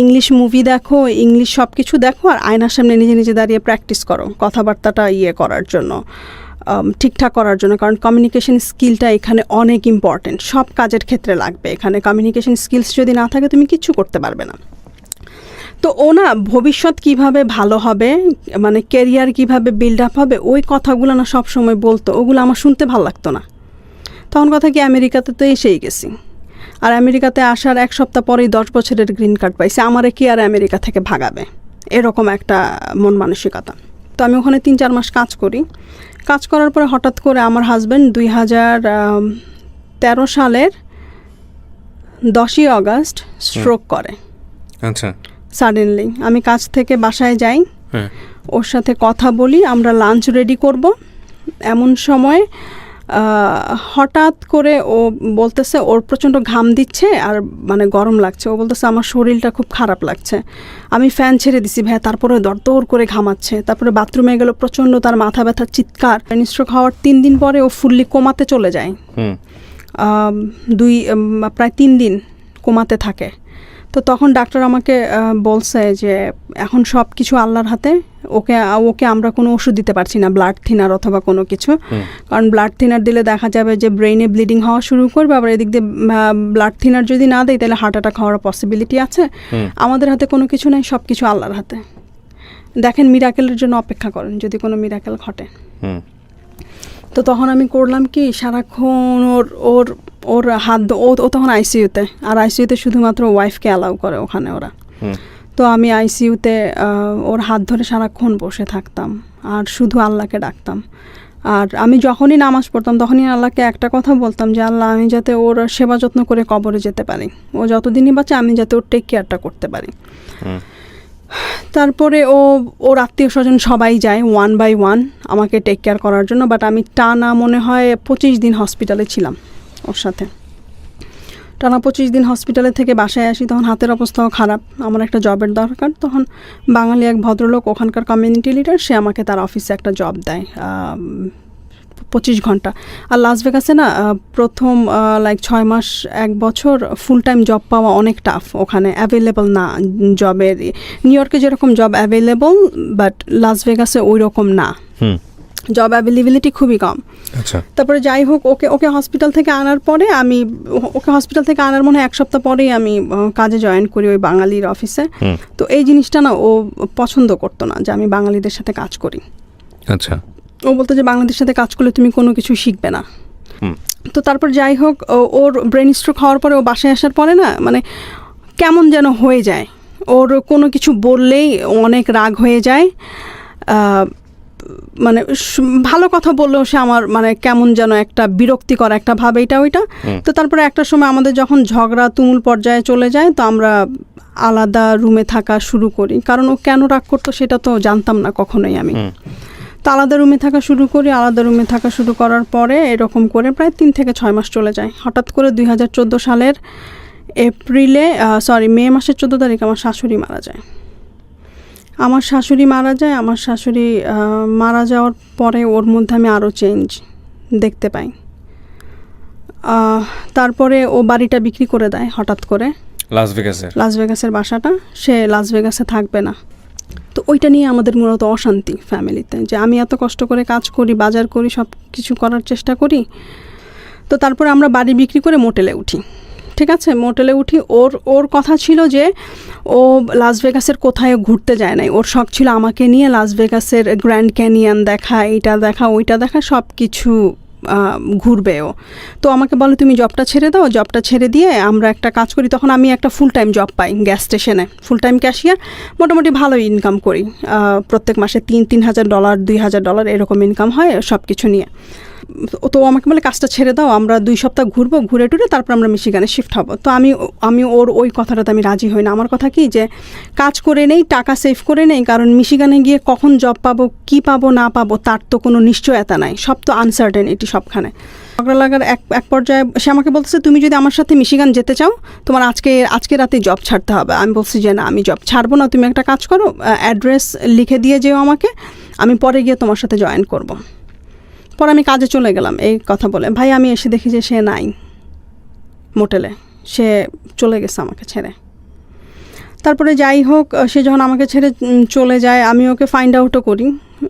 ইংলিশ মুভি দেখো, ইংলিশ সব কিছু দেখো, আর আয়নার সামনে নিজে নিজে দাঁড়িয়ে প্র্যাকটিস করো কথাবার্তাটা করার জন্য, ঠিকঠাক করার জন্য। কারণ কমিউনিকেশন স্কিলটা এখানে অনেক ইম্পর্টেন্ট, সব কাজের ক্ষেত্রে লাগবে। এখানে কমিউনিকেশন স্কিলস যদি না থাকে তুমি কিচ্ছু করতে পারবে না। তো ও না ভবিষ্যৎ কিভাবে ভালো হবে, মানে ক্যারিয়ার কিভাবে বিল্ড আপ হবে, ওই কথাগুলো না সব সময় বলতো। ওগুলো আমার শুনতে ভালো লাগতো না। তখন কথা কি, আমেরিকাতে তো এসেই গেছি, আর আমেরিকাতে আসার 1 সপ্তাহ পরেই 10 বছরের গ্রিন কার্ড পাইছি। আমারে কি আর আমেরিকা থেকে ভাগাবে, এরকম একটা মন মানসিকতা। তো আমি ওখানে 3-4 মাস কাজ করি। কাজ করার পরে হঠাৎ করে আমার হাজব্যান্ড 2013 সালের 10ই অগাস্ট স্ট্রোক করে। আচ্ছা, সাডেনলি আমি কাজ থেকে বাসায় যাই, ওর সাথে কথা বলি, আমরা লাঞ্চ রেডি করব। এমন সময় হঠাৎ করে ও বলতেছে ওর প্রচণ্ড ঘাম দিচ্ছে আর মানে গরম লাগছে। ও বলতেছে আমার শরীরটা খুব খারাপ লাগছে। আমি ফ্যান ছেড়ে দিছি ভাইয়া, তারপরে দরদর করে ঘামাচ্ছে। তারপরে বাথরুমে গেল, প্রচণ্ড তার মাথা ব্যথার চিৎকার। স্ট্রোক হওয়ার 3 দিন পরে ও ফুললি কোমাতে চলে যায়। প্রায় 3 দিন কোমাতে থাকে। তো তখন ডাক্তার আমাকে বলছে যে এখন সব কিছু আল্লাহর হাতে, ওকে আমরা কোনো ওষুধ দিতে পারছি না, ব্লাড থিনার অথবা কোনো কিছু। কারণ ব্লাড থিনার দিলে দেখা যাবে যে ব্রেইনে ব্লিডিং হওয়া শুরু করবে, আবার এদিক দিয়ে ব্লাড থিনার যদি না দেয় তাহলে হার্ট অ্যাটাক হওয়ার পসিবিলিটি আছে। আমাদের হাতে কোনো কিছু নেই, সব কিছু আল্লাহর হাতে। দেখেন, মিরাকেলের জন্য অপেক্ষা করেন যদি কোনো মিরাকেল ঘটে। তো তখন আমি করলাম কি, সারাক্ষণ ওর হাত, ও তখন আইসিইউতে, আর আইসিইউতে শুধুমাত্র ওয়াইফকে অ্যালাউ করে ওখানে ওরা। তো আমি আইসিইউতে ওর হাত ধরে সারাক্ষণ বসে থাকতাম আর শুধু আল্লাহকে ডাকতাম। আর আমি যখনই নামাজ পড়তাম তখনই আল্লাহকে একটা কথা বলতাম যে আল্লাহ, আমি যাতে ওর সেবা যত্ন করে কবরে যেতে পারি, ও যতদিনই বাঁচে আমি যাতে ওর টেক কেয়ারটা করতে পারি। তারপরে ওর আত্মীয় স্বজন সবাই যায় 1 by 1 আমাকে টেক কেয়ার করার জন্য। বাট আমি টানা মনে হয় 25 দিন হসপিটালে ছিলাম ওর সাথে। টানা 25 দিন হসপিটালে থেকে বাসায় আসি, তখন হাতের অবস্থাও খারাপ, আমার একটা জবের দরকার। তখন বাঙালি এক ভদ্রলোক, ওখানকার কমিউনিটি লিডার, সে আমাকে তার অফিসে একটা জব দেয় 25 ঘন্টা। আর লাস ভেগাসে না প্রথম 6 মাস 1 বছর ফুল টাইম জব পাওয়া অনেক টাফ, ওখানে অ্যাভেলেবল না জবের। নিউ ইয়র্কে যেরকম জব অ্যাভেলেবল, বাট লাস ভেগাসে ওই রকম না, জব অ্যাভেলেবিলিটি খুবই কম। তারপরে যাই হোক, ওকে হসপিটাল থেকে আনার পরে ওকে হসপিটাল থেকে আনার মনে হয় 1 সপ্তাহ পরেই আমি কাজে জয়েন করি ওই বাঙালির অফিসে। তো এই জিনিসটা না ও পছন্দ করতো না যে আমি বাঙালিদের সাথে কাজ করি। আচ্ছা, ও বলতো যে বাংলাদেশের সাথে কাজ করলে তুমি কোনো কিছু শিখবে না। তো তারপর যাই হোক, ওর ব্রেন স্ট্রোক হওয়ার পরে ও বাসায় আসার পরে না মানে কেমন যেন হয়ে যায়, ওর কোনো কিছু বললেই অনেক রাগ হয়ে যায়। মানে ভালো কথা বললেও সে আমার মানে কেমন যেন একটা বিরক্তিকর একটা ভাব, এইটা ওইটা। তো তারপরে একটা সময় আমাদের যখন ঝগড়া তুমুল পর্যায়ে চলে যায়, তো আমরা আলাদা রুমে থাকা শুরু করি। কারণ ও কেন রাগ করতো সেটা তো জানতাম না কখনোই আমি। তো আলাদা রুমে থাকা শুরু করি। আলাদা রুমে থাকা শুরু করার পরে এরকম করে প্রায় 3 থেকে 6 মাস চলে যায়। হঠাৎ করে 2014 সালের মে মাসের 14 তারিখ আমার শাশুড়ি মারা যায়। আমার শাশুড়ি মারা যাওয়ার পরে ওর মধ্যে আমি আরও চেঞ্জ দেখতে পাই। তারপরে ও বাড়িটা বিক্রি করে দেয় হঠাৎ করে, লাস ভেগাসের বাসাটা। সে লাস ভেগাসে থাকবে না। তো ওইটা নিয়ে আমাদের মূলত অশান্তি ফ্যামিলিতে, যে আমি এত কষ্ট করে কাজ করি, বাজার করি, সব কিছু করার চেষ্টা করি। তো তারপরে আমরা বাড়ি বিক্রি করে মোটেলে উঠি। ঠিক আছে, মোটেলে উঠি। ওর কথা ছিল যে ও লাস ভেগাসের কোথায় ঘুরতে যায় নাই, ওর শখ ছিল আমাকে নিয়ে লাস ভেগাসের গ্র্যান্ড ক্যানিয়ন দেখা, এইটা দেখা, ওইটা দেখা, সব কিছু ঘুরবে ও। তো আমাকে বলে তুমি জবটা ছেড়ে দাও, জবটা ছেড়ে দিয়ে আমরা একটা কাজ করি। তখন আমি একটা ফুল টাইম জব পাই গ্যাস স্টেশনে, ফুল টাইম ক্যাশিয়ার। মোটামুটি ভালো ইনকাম করি, প্রত্যেক মাসে $3,000 $2,000 এরকম ইনকাম হয় সব কিছু নিয়ে। তো আমাকে বলে কাজটা ছেড়ে দাও, আমরা 2 সপ্তাহ ঘুরবো, ঘুরে টুরে তারপর আমরা মিশিগানে শিফট হব। তো আমি ওর ওই কথাটাতে আমি রাজি হই না। আমার কথা কি যে কাজ করে নেই, টাকা সেভ করে নেই, কারণ মিশিগানে গিয়ে কখন জব পাবো, কি পাবো না পাবো তার তো কোনো নিশ্চয়তা নাই, সব তো আনসার্টেনিটি সবখানে। ঝগড়া লাগার এক পর্যায়ে সে আমাকে বলতেছে তুমি যদি আমার সাথে মিশিগান যেতে চাও তোমার আজকে রাতে জব ছাড়তে হবে। আমি বলছি যে না, আমি জব ছাড়বো না, তুমি একটা কাজ করো, অ্যাড্রেস লিখে দিয়ে যেও আমাকে, আমি পরে গিয়ে তোমার সাথে জয়েন করবো। পরে আমি কাজে চলে গেলাম এই কথা বলে। ভাই আমি এসে দেখি যে সে নাই মোটেলে, সে চলে গেছে আমাকে ছেড়ে। তারপরে যাই হোক, সে যখন আমাকে ছেড়ে চলে যায় আমি ওকে ফাইন্ড আউটও করি,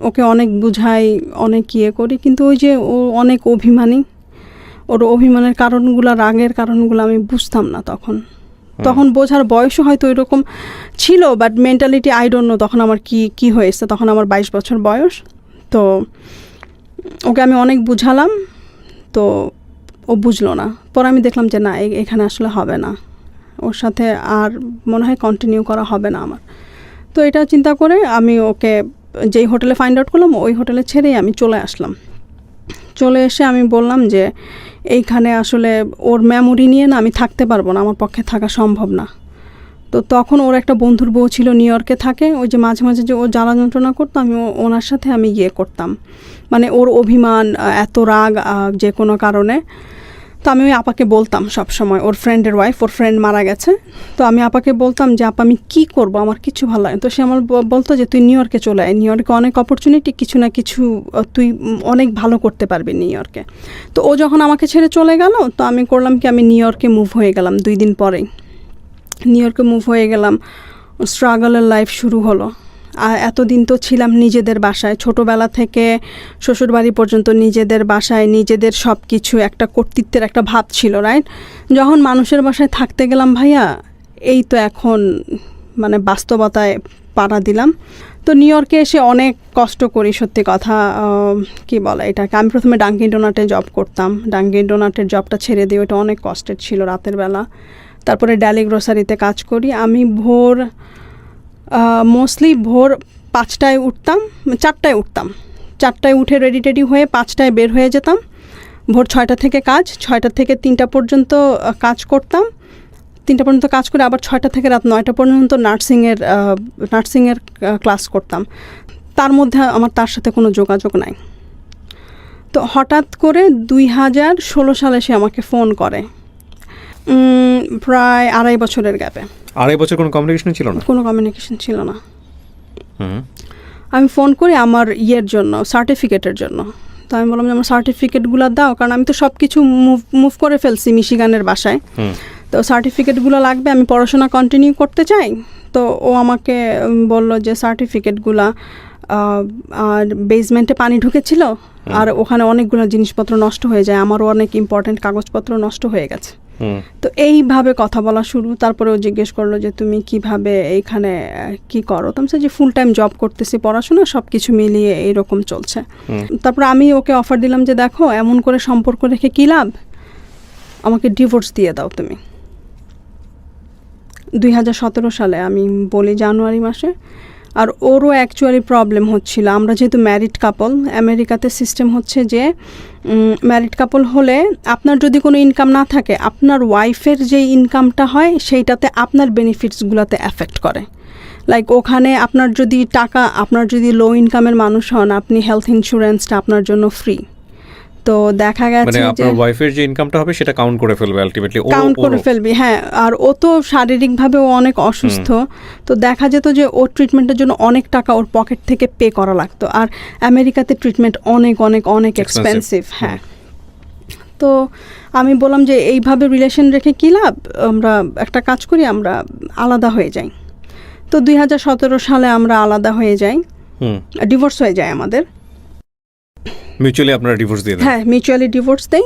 ওকে অনেক বুঝাই, অনেক ইয়ে করি, কিন্তু ওই যে ও অনেক অভিমানী, ওর অভিমানের কারণগুলো, রাগের কারণগুলো আমি বুঝতাম না তখন বোঝার বয়সও হয়তো এরকম ছিল, but mentality I don't no তখন আমার কি হয়েছে। তখন আমার 22 বছর বয়স। তো ওকে আমি অনেক বুঝালাম, তো ও বুঝলো না। পরে আমি দেখলাম যে না, এখানে আসলে হবে না, ওর সাথে আর মনে হয় কন্টিনিউ করা হবে না আমার। তো এটা চিন্তা করে আমি ওকে যেই হোটেলে ফাইন্ড আউট করলাম ওই হোটেলে ছেড়েই আমি চলে আসলাম। চলে এসে আমি বললাম যে এইখানে আসলে ওর মেমোরি নিয়ে না আমি থাকতে পারবো না, আমার পক্ষে থাকা সম্ভব না। তো তখন ওর একটা বন্ধুর বউ ছিল নিউ ইয়র্কে থাকে, ওই যে মাঝে মাঝে যে ও জ্বালা যন্ত্রণা করতো, আমি ওনার সাথে আমি ইয়ে করতাম, মানে ওর অভিমান, এত রাগ যে কোনো কারণে। তো আমি ওই আপাকে বলতাম সব সময়, ওর ফ্রেন্ডের ওয়াইফ, ওর ফ্রেন্ড মারা গেছে, তো আমি আপাকে বলতাম যে আপা আমি কী করবো, আমার কিছু ভালো লাগে। তো সে আমার বলতো যে তুই নিউ ইয়র্কে চলে আয়, নিউ ইয়র্কে অনেক অপরচুনিটি, কিছু না কিছু তুই অনেক ভালো করতে পারবি নিউ ইয়র্কে। তো ও যখন আমাকে ছেড়ে চলে গেল, তো আমি করলাম কি, আমি নিউ ইয়র্কে মুভ হয়ে গেলাম 2 দিন পরেই। নিউ ইয়র্কে মুভ হয়ে গেলাম, স্ট্রাগলের লাইফ শুরু হলো। আর এতদিন তো ছিলাম নিজেদের বাসায়, ছোটোবেলা থেকে শ্বশুরবাড়ি পর্যন্ত নিজেদের বাসায়, নিজেদের সব কিছু, একটা কর্তৃত্বের একটা ভাব ছিল, রাইট? যখন মানুষের বাসায় থাকতে গেলাম ভাইয়া, এই তো এখন মানে বাস্তবতায় পাড়া দিলাম। তো নিউ ইয়র্কে এসে অনেক কষ্ট করি, সত্যি কথা। কি বলে এটাকে, আমি প্রথমে ডাঙ্কিন ডোনাটে জব করতাম, ডাঙ্কিন ডোনাটের জবটা ছেড়ে দিয়ে, ওটা অনেক কষ্টের ছিল রাতের বেলা। তারপরে ড্যালি গ্রোসারিতে কাজ করি। আমি মোস্টলি ভোর 5টায় উঠতাম, 4টায় উঠতাম, 4টায় উঠে রেডি টেডি হয়ে 5টায় বের হয়ে যেতাম। ভোর 6টা থেকে কাজ, 6টা থেকে 3টা পর্যন্ত কাজ করতাম, 3টা পর্যন্ত কাজ করে আবার 6টা থেকে রাত 9টা পর্যন্ত নার্সিংয়ের ক্লাস করতাম। তার মধ্যে আমার তার সাথে কোনো যোগাযোগ নাই। তো হঠাৎ করে 2016 সালে সে আমাকে ফোন করে, প্রায় 2.5 বছরের গ্যাপে। 2.5 বছর কোনো কমিউনিকেশন ছিল না? কোনো কমিউনিকেশন ছিল না। আমি ফোন করি আমার ইয়ের জন্য, সার্টিফিকেটের জন্য। তো আমি বললাম যে আমার সার্টিফিকেটগুলো দাও, কারণ আমি তো সব কিছু মুভ করে ফেলছি মিশিগানের বাসায়, তো সার্টিফিকেটগুলো লাগবে, আমি পড়াশোনা কন্টিনিউ করতে চাই। তো ও আমাকে বলল যে সার্টিফিকেটগুলো, আর বেসমেন্টে পানি ঢুকেছিল, আর ওখানে অনেকগুলো জিনিসপত্র নষ্ট হয়ে যায়, আমারও অনেক ইম্পর্টেন্ট কাগজপত্র নষ্ট হয়ে গেছে। তো এইভাবে কথা বলা শুরু। তারপরে ও জিজ্ঞেস করলো যে তুমি কিভাবে এইখানে কি করো। তো আমি যে ফুল টাইম জব করতেছি, পড়াশোনা সব কিছু মিলিয়ে এইরকম চলছে। তারপরে আমি ওকে অফার দিলাম যে দেখো, এমন করে সম্পর্ক রেখে কী লাভ, আমাকে ডিভোর্স দিয়ে দাও তুমি। 2017 সালে আমি বলি, জানুয়ারি মাসে। আর ওরও অ্যাকচুয়ালি প্রবলেম হচ্ছিল, আমরা যেহেতু ম্যারিড কাপল, আমেরিকাতে সিস্টেম হচ্ছে যে ম্যারিড কাপল হলে আপনার যদি কোনো ইনকাম না থাকে, আপনার ওয়াইফের যে ইনকামটা হয় সেইটাতে আপনার বেনিফিটসগুলোতে এফেক্ট করে। লাইক ওখানে আপনার যদি টাকা, আপনার যদি লো ইনকামের মানুষ হন, আপনি হেলথ ইন্স্যুরেন্সটা আপনার জন্য ফ্রি। তো দেখা গেছে যে আপনার ওয়াইফের যে ইনকামটা হবে সেটা কাউন্ট করে ফেলবে, আলটিমেটলি কাউন্ট করে ফেলবি। হ্যাঁ, আর ও তো শারীরিকভাবে ও অনেক অসুস্থ, তো দেখা যেত যে ওর ট্রিটমেন্টের জন্য অনেক টাকা ওর পকেট থেকে পে করা লাগতো। আর আমেরিকাতে ট্রিটমেন্ট অনেক অনেক অনেক এক্সপেন্সিভ। হ্যাঁ, তো আমি বললাম যে এইভাবে রিলেশন রেখে কী লাভ, আমরা একটা কাজ করি, আমরা আলাদা হয়ে যাই। তো 2017 সালে আমরা আলাদা হয়ে যাই, ডিভোর্স হয়ে যায় আমাদের। মিউচুয়ালি আপনারা ডিভোর্স দিয়ে দেন? হ্যাঁ, মিউচুয়ালি ডিভোর্স দেই।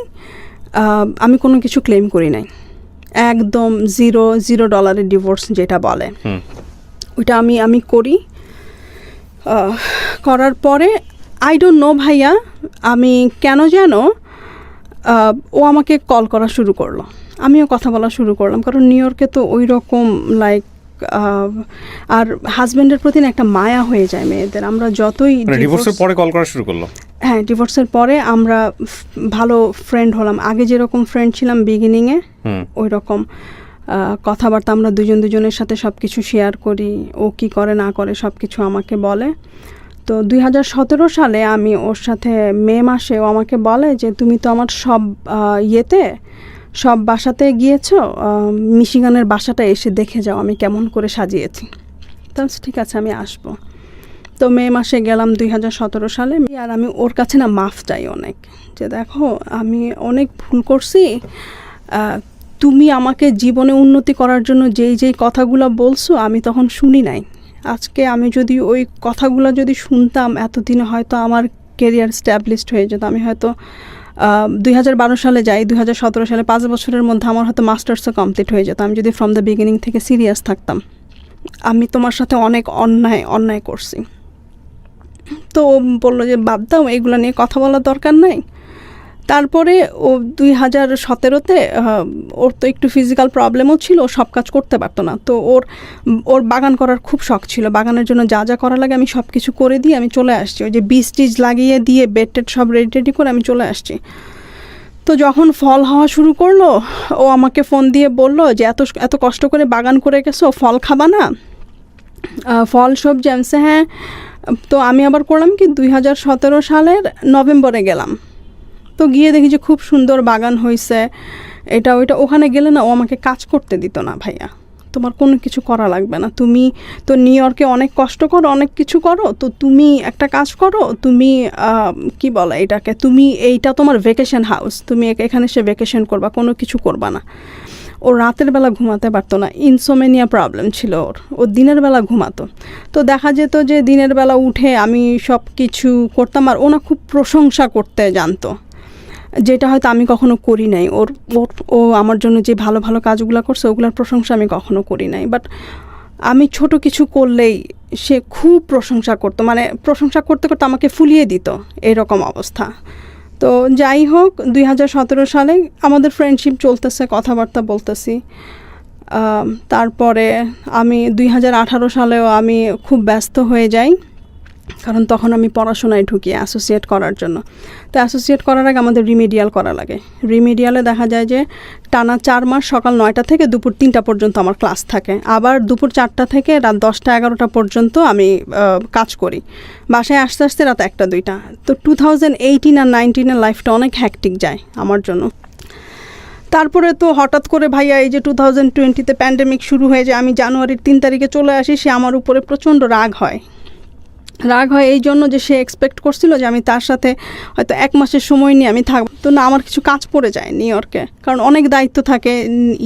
আমি কোনো কিছু ক্লেম করি নাই, একদম $0 ডিভোর্স যেটা বলে, ওইটা আমি করি। করার পরে আই ডোন্ট নো ভাইয়া, আমি কেন যেন ও আমাকে কল করা শুরু করলো, আমিও কথা বলা শুরু করলাম, কারণ নিউ ইয়র্কে তো ওই রকম লাইক, আর হাজব্যান্ডের প্রতি একটা মায়া হয়ে যায় মেয়েদের। আমরা যতই ডিভোর্সের পরে কল করা শুরু করলো? হ্যাঁ, ডিভোর্সের পরে আমরা ভালো ফ্রেন্ড হলাম। আগে যেরকম ফ্রেন্ড ছিলাম বিগিনিংয়ে, ওই রকম কথাবার্তা, আমরা দুজনের সাথে সব কিছু শেয়ার করি, ও কি করে না করে সব কিছু আমাকে বলে। তো 2017 সালে আমি ওর সাথে মে মাসে ও আমাকে বলে যে তুমি তো আমার সব বাসাতে গিয়েছো, মিশিগানের বাসাটা এসে দেখে যাও আমি কেমন করে সাজিয়েছি। তো ঠিক আছে, আমি আসবো। তো মে মাসে গেলাম 2017 সালে। আর আমি ওর কাছে না মাফ চাই অনেক, যে দেখো আমি অনেক ভুল করছি, তুমি আমাকে জীবনে উন্নতি করার জন্য যেই কথাগুলো বলছো আমি তখন শুনি নাই। আজকে আমি যদি ওই কথাগুলো যদি শুনতাম, এতদিনে হয়তো আমার কেরিয়ার স্ট্যাবলিশড হয়ে যেত। আমি হয়তো 2012 সালে যাই, 2017 সালে 5 বছরের মধ্যে আমার হয়তো মাস্টার্সও কমপ্লিট হয়ে যেত, আমি যদি ফ্রম দ্য বিগিনিং থেকে সিরিয়াস থাকতাম। আমি তোমার সাথে অনেক অন্যায় করছি। তো ও বললো যে বাদ দাও, এগুলো নিয়ে কথা বলার দরকার নাই। তারপরে ও 2017-তে ওর তো একটু ফিজিক্যাল প্রবলেমও ছিল, ও সব কাজ করতে পারতো না। তো ওর বাগান করার খুব শখ ছিল, বাগানের জন্য যা করা লাগে আমি সব কিছু করে দিয়ে আমি চলে আসছি। ওই যে বীজ টিজ লাগিয়ে দিয়ে বেড টেড সব রেডি করে আমি চলে আসছি। তো যখন ফল হওয়া শুরু করলো, ও আমাকে ফোন দিয়ে বলল যে এত কষ্ট করে বাগান করে গেছো, ফল খাবা না, ফল সবজি। আমি বলছি হ্যাঁ। তো আমি আবার করলাম কি 2017 সালের নভেম্বরে গেলাম। তো গিয়ে দেখি যে খুব সুন্দর বাগান হয়েছে, এটা ওইটা। ওখানে গেলে না ও আমাকে কাজ করতে দিত না। ভাইয়া তোমার কোনো কিছু করা লাগবে না, তুমি তো নিউ ইয়র্কে অনেক কষ্ট করো, অনেক কিছু করো, তো তুমি একটা কাজ করো, তুমি কি বলে এটাকে, তুমি এইটা তোমার ভ্যাকেশন হাউস, তুমি এখানে এসে ভ্যাকেশন করবা, কোনো কিছু করবা না। ও রাতের বেলা ঘুমাতে পারতো না, ইনসোমেনিয়া প্রবলেম ছিল ওর, ও দিনের বেলা ঘুমাতো। তো দেখা যেত যে দিনের বেলা উঠে আমি সব কিছু করতাম, আর ওনা খুব প্রশংসা করতে জানতো, যেটা হয়তো আমি কখনো করি নাই। ও আমার জন্য যে ভালো ভালো কাজগুলো করছে ওগুলোর প্রশংসা আমি কখনো করি নাই, বাট আমি ছোট কিছু করলেই সে খুব প্রশংসা করতো, মানে প্রশংসা করতে করতে আমাকে ফুলিয়ে দিত, এরকম অবস্থা। তো যাই হোক 2017 সালে আমাদের ফ্রেন্ডশিপ চলতেছে, কথাবার্তা বলতেছি। তারপরে আমি 2018 সালেও আমি খুব ব্যস্ত হয়ে যাই, কারণ তখন আমি পড়াশোনায় ঢুকি অ্যাসোসিয়েট করার জন্য। তো অ্যাসোসিয়েট করার আগে আমাদের রিমেডিয়াল করা লাগে। রিমেডিয়ালে দেখা যায় যে টানা 4 মাস সকাল 9টা থেকে দুপুর 3টা পর্যন্ত আমার ক্লাস থাকে, আবার দুপুর 4টা থেকে রাত 10টা 11টা পর্যন্ত আমি কাজ করি, বাসায় আসতে আসতে রাত 1টা 2টা। তো 2018 আর 19-এর লাইফটা অনেক হ্যাকটিক যায় আমার জন্য। তারপরে তো হঠাৎ করে ভাইয়া এই যে 2020-তে প্যান্ডেমিক শুরু হয়ে যায়, আমি জানুয়ারির 3 তারিখে চলে আসি। সে আমার উপরে প্রচণ্ড রাগ হয় এই জন্য যে সে এক্সপেক্ট করছিল যে আমি তার সাথে হয়তো 1 মাসের সময় নিয়ে আমি থাকবো। তো না, আমার কিছু কাজ পড়ে যায় নিউ ইয়র্কে, কারণ অনেক দায়িত্ব থাকে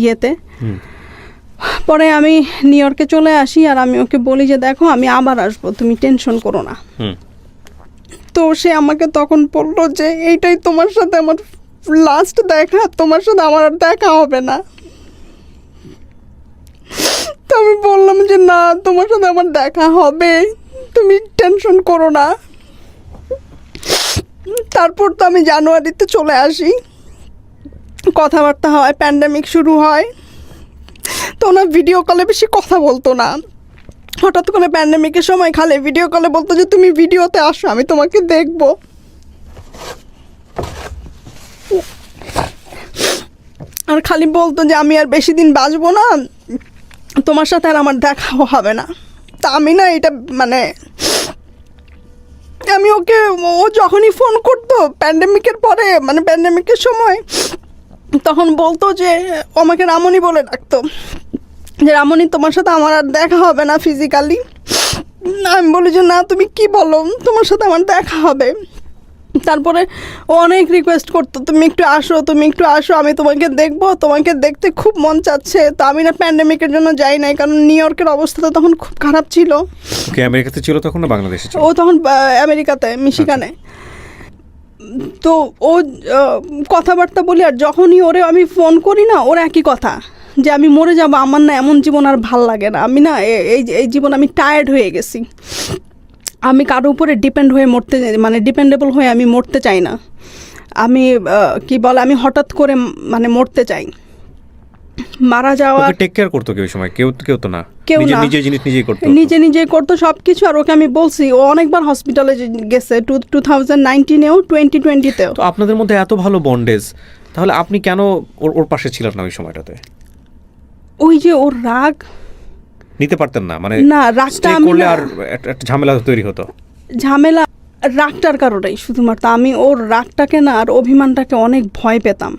ইয়েতে। পরে আমি নিউ ইয়র্কে চলে আসি, আর আমি ওকে বলি যে দেখো আমি আবার আসবো, তুমি টেনশন করো না। তো সে আমাকে তখন বললো যে এইটাই তোমার সাথে আমার লাস্ট দেখা, তোমার সাথে আমার আর দেখা হবে না। তো আমি বললাম যে না, তোমার সাথে আমার দেখা হবে, তুমি টেনশন করো না। তারপর তো আমি জানুয়ারিতে চলে আসি, কথাবার্তা হয়, প্যান্ডেমিক শুরু হয়। তো ওনার ভিডিও কলে বেশি কথা বলতো না, হঠাৎ করে প্যান্ডেমিকের সময় খালি ভিডিও কলে বলতো যে তুমি ভিডিওতে আসো, আমি তোমাকে দেখবো। আর খালি বলতো যে আমি আর বেশি দিন বাঁচবো না, তোমার সাথে আর আমার দেখাও হবে না। তা আমি না এটা মানে আমি ওকে, ও যখনই ফোন করতো প্যান্ডেমিকের পরে, মানে প্যান্ডেমিকের সময়, তখন বলতো যে আমাকে রামনি বলে ডাকতো, যে রামনি তোমার সাথে আমার আর দেখা হবে না ফিজিক্যালি। আমি বলি যে না, তুমি কি বলো, তোমার সাথে আমার দেখা হবে। তারপরে ও অনেক রিকোয়েস্ট করতো, তুমি একটু আসো, তুমি একটু আসো, আমি তোমাকে দেখবো, তোমাকে দেখতে খুব মন চাচ্ছে। তো আমি না প্যান্ডেমিকের জন্য যাই নাই, কারণ নিউ ইয়র্কের অবস্থা তো তখন খুব খারাপ ছিল। আমেরিকাতে ছিল তখন না বাংলাদেশে ছিল? ও তখন আমেরিকাতে, মিশিগানে। তো ও কথাবার্তা বলি, আর যখনই ওরে আমি ফোন করি না, ওর একই কথা, যে আমি মরে যাব, আমার না এমন জীবন আর ভাল লাগে না, আমি না এই জীবন আমি টায়ার্ড হয়ে গেছি, আমি কারো উপরে ডিপেন্ড হয়ে মরতে, মানে ডিপেন্ডেবল হয়ে আমি মরতে চাই না, আমি কি বলে আমি হঠাৎ করে মানে মরতে চাই। মারা যাওয়া টেক কেয়ার করতো কেউ সময়? কেউ তো না, কেউ না, নিজে জিনিস নিজেই করতো, নিজে করতো সব কিছু। আর ওকে আমি বলছি, ও অনেকবার হসপিটালে গেছে, 2019-এও 2020-তেও। তো আপনাদের মধ্যে এত ভালো বন্ডেজ, তাহলে আপনি কেন ওর পাশে ছিলেন না ওই সময়টাতে? ওই যে ওর রাগ নিতে পারতেন না, মানে না, রাগটা করলে আর একটা ঝামেলা তৈরি হতো। ঝামেলা রাগটার কারণেই শুধুমাত্র আমি ওর রাগটাকে না আর অভিমানটাকে অনেক ভয় পেতাম।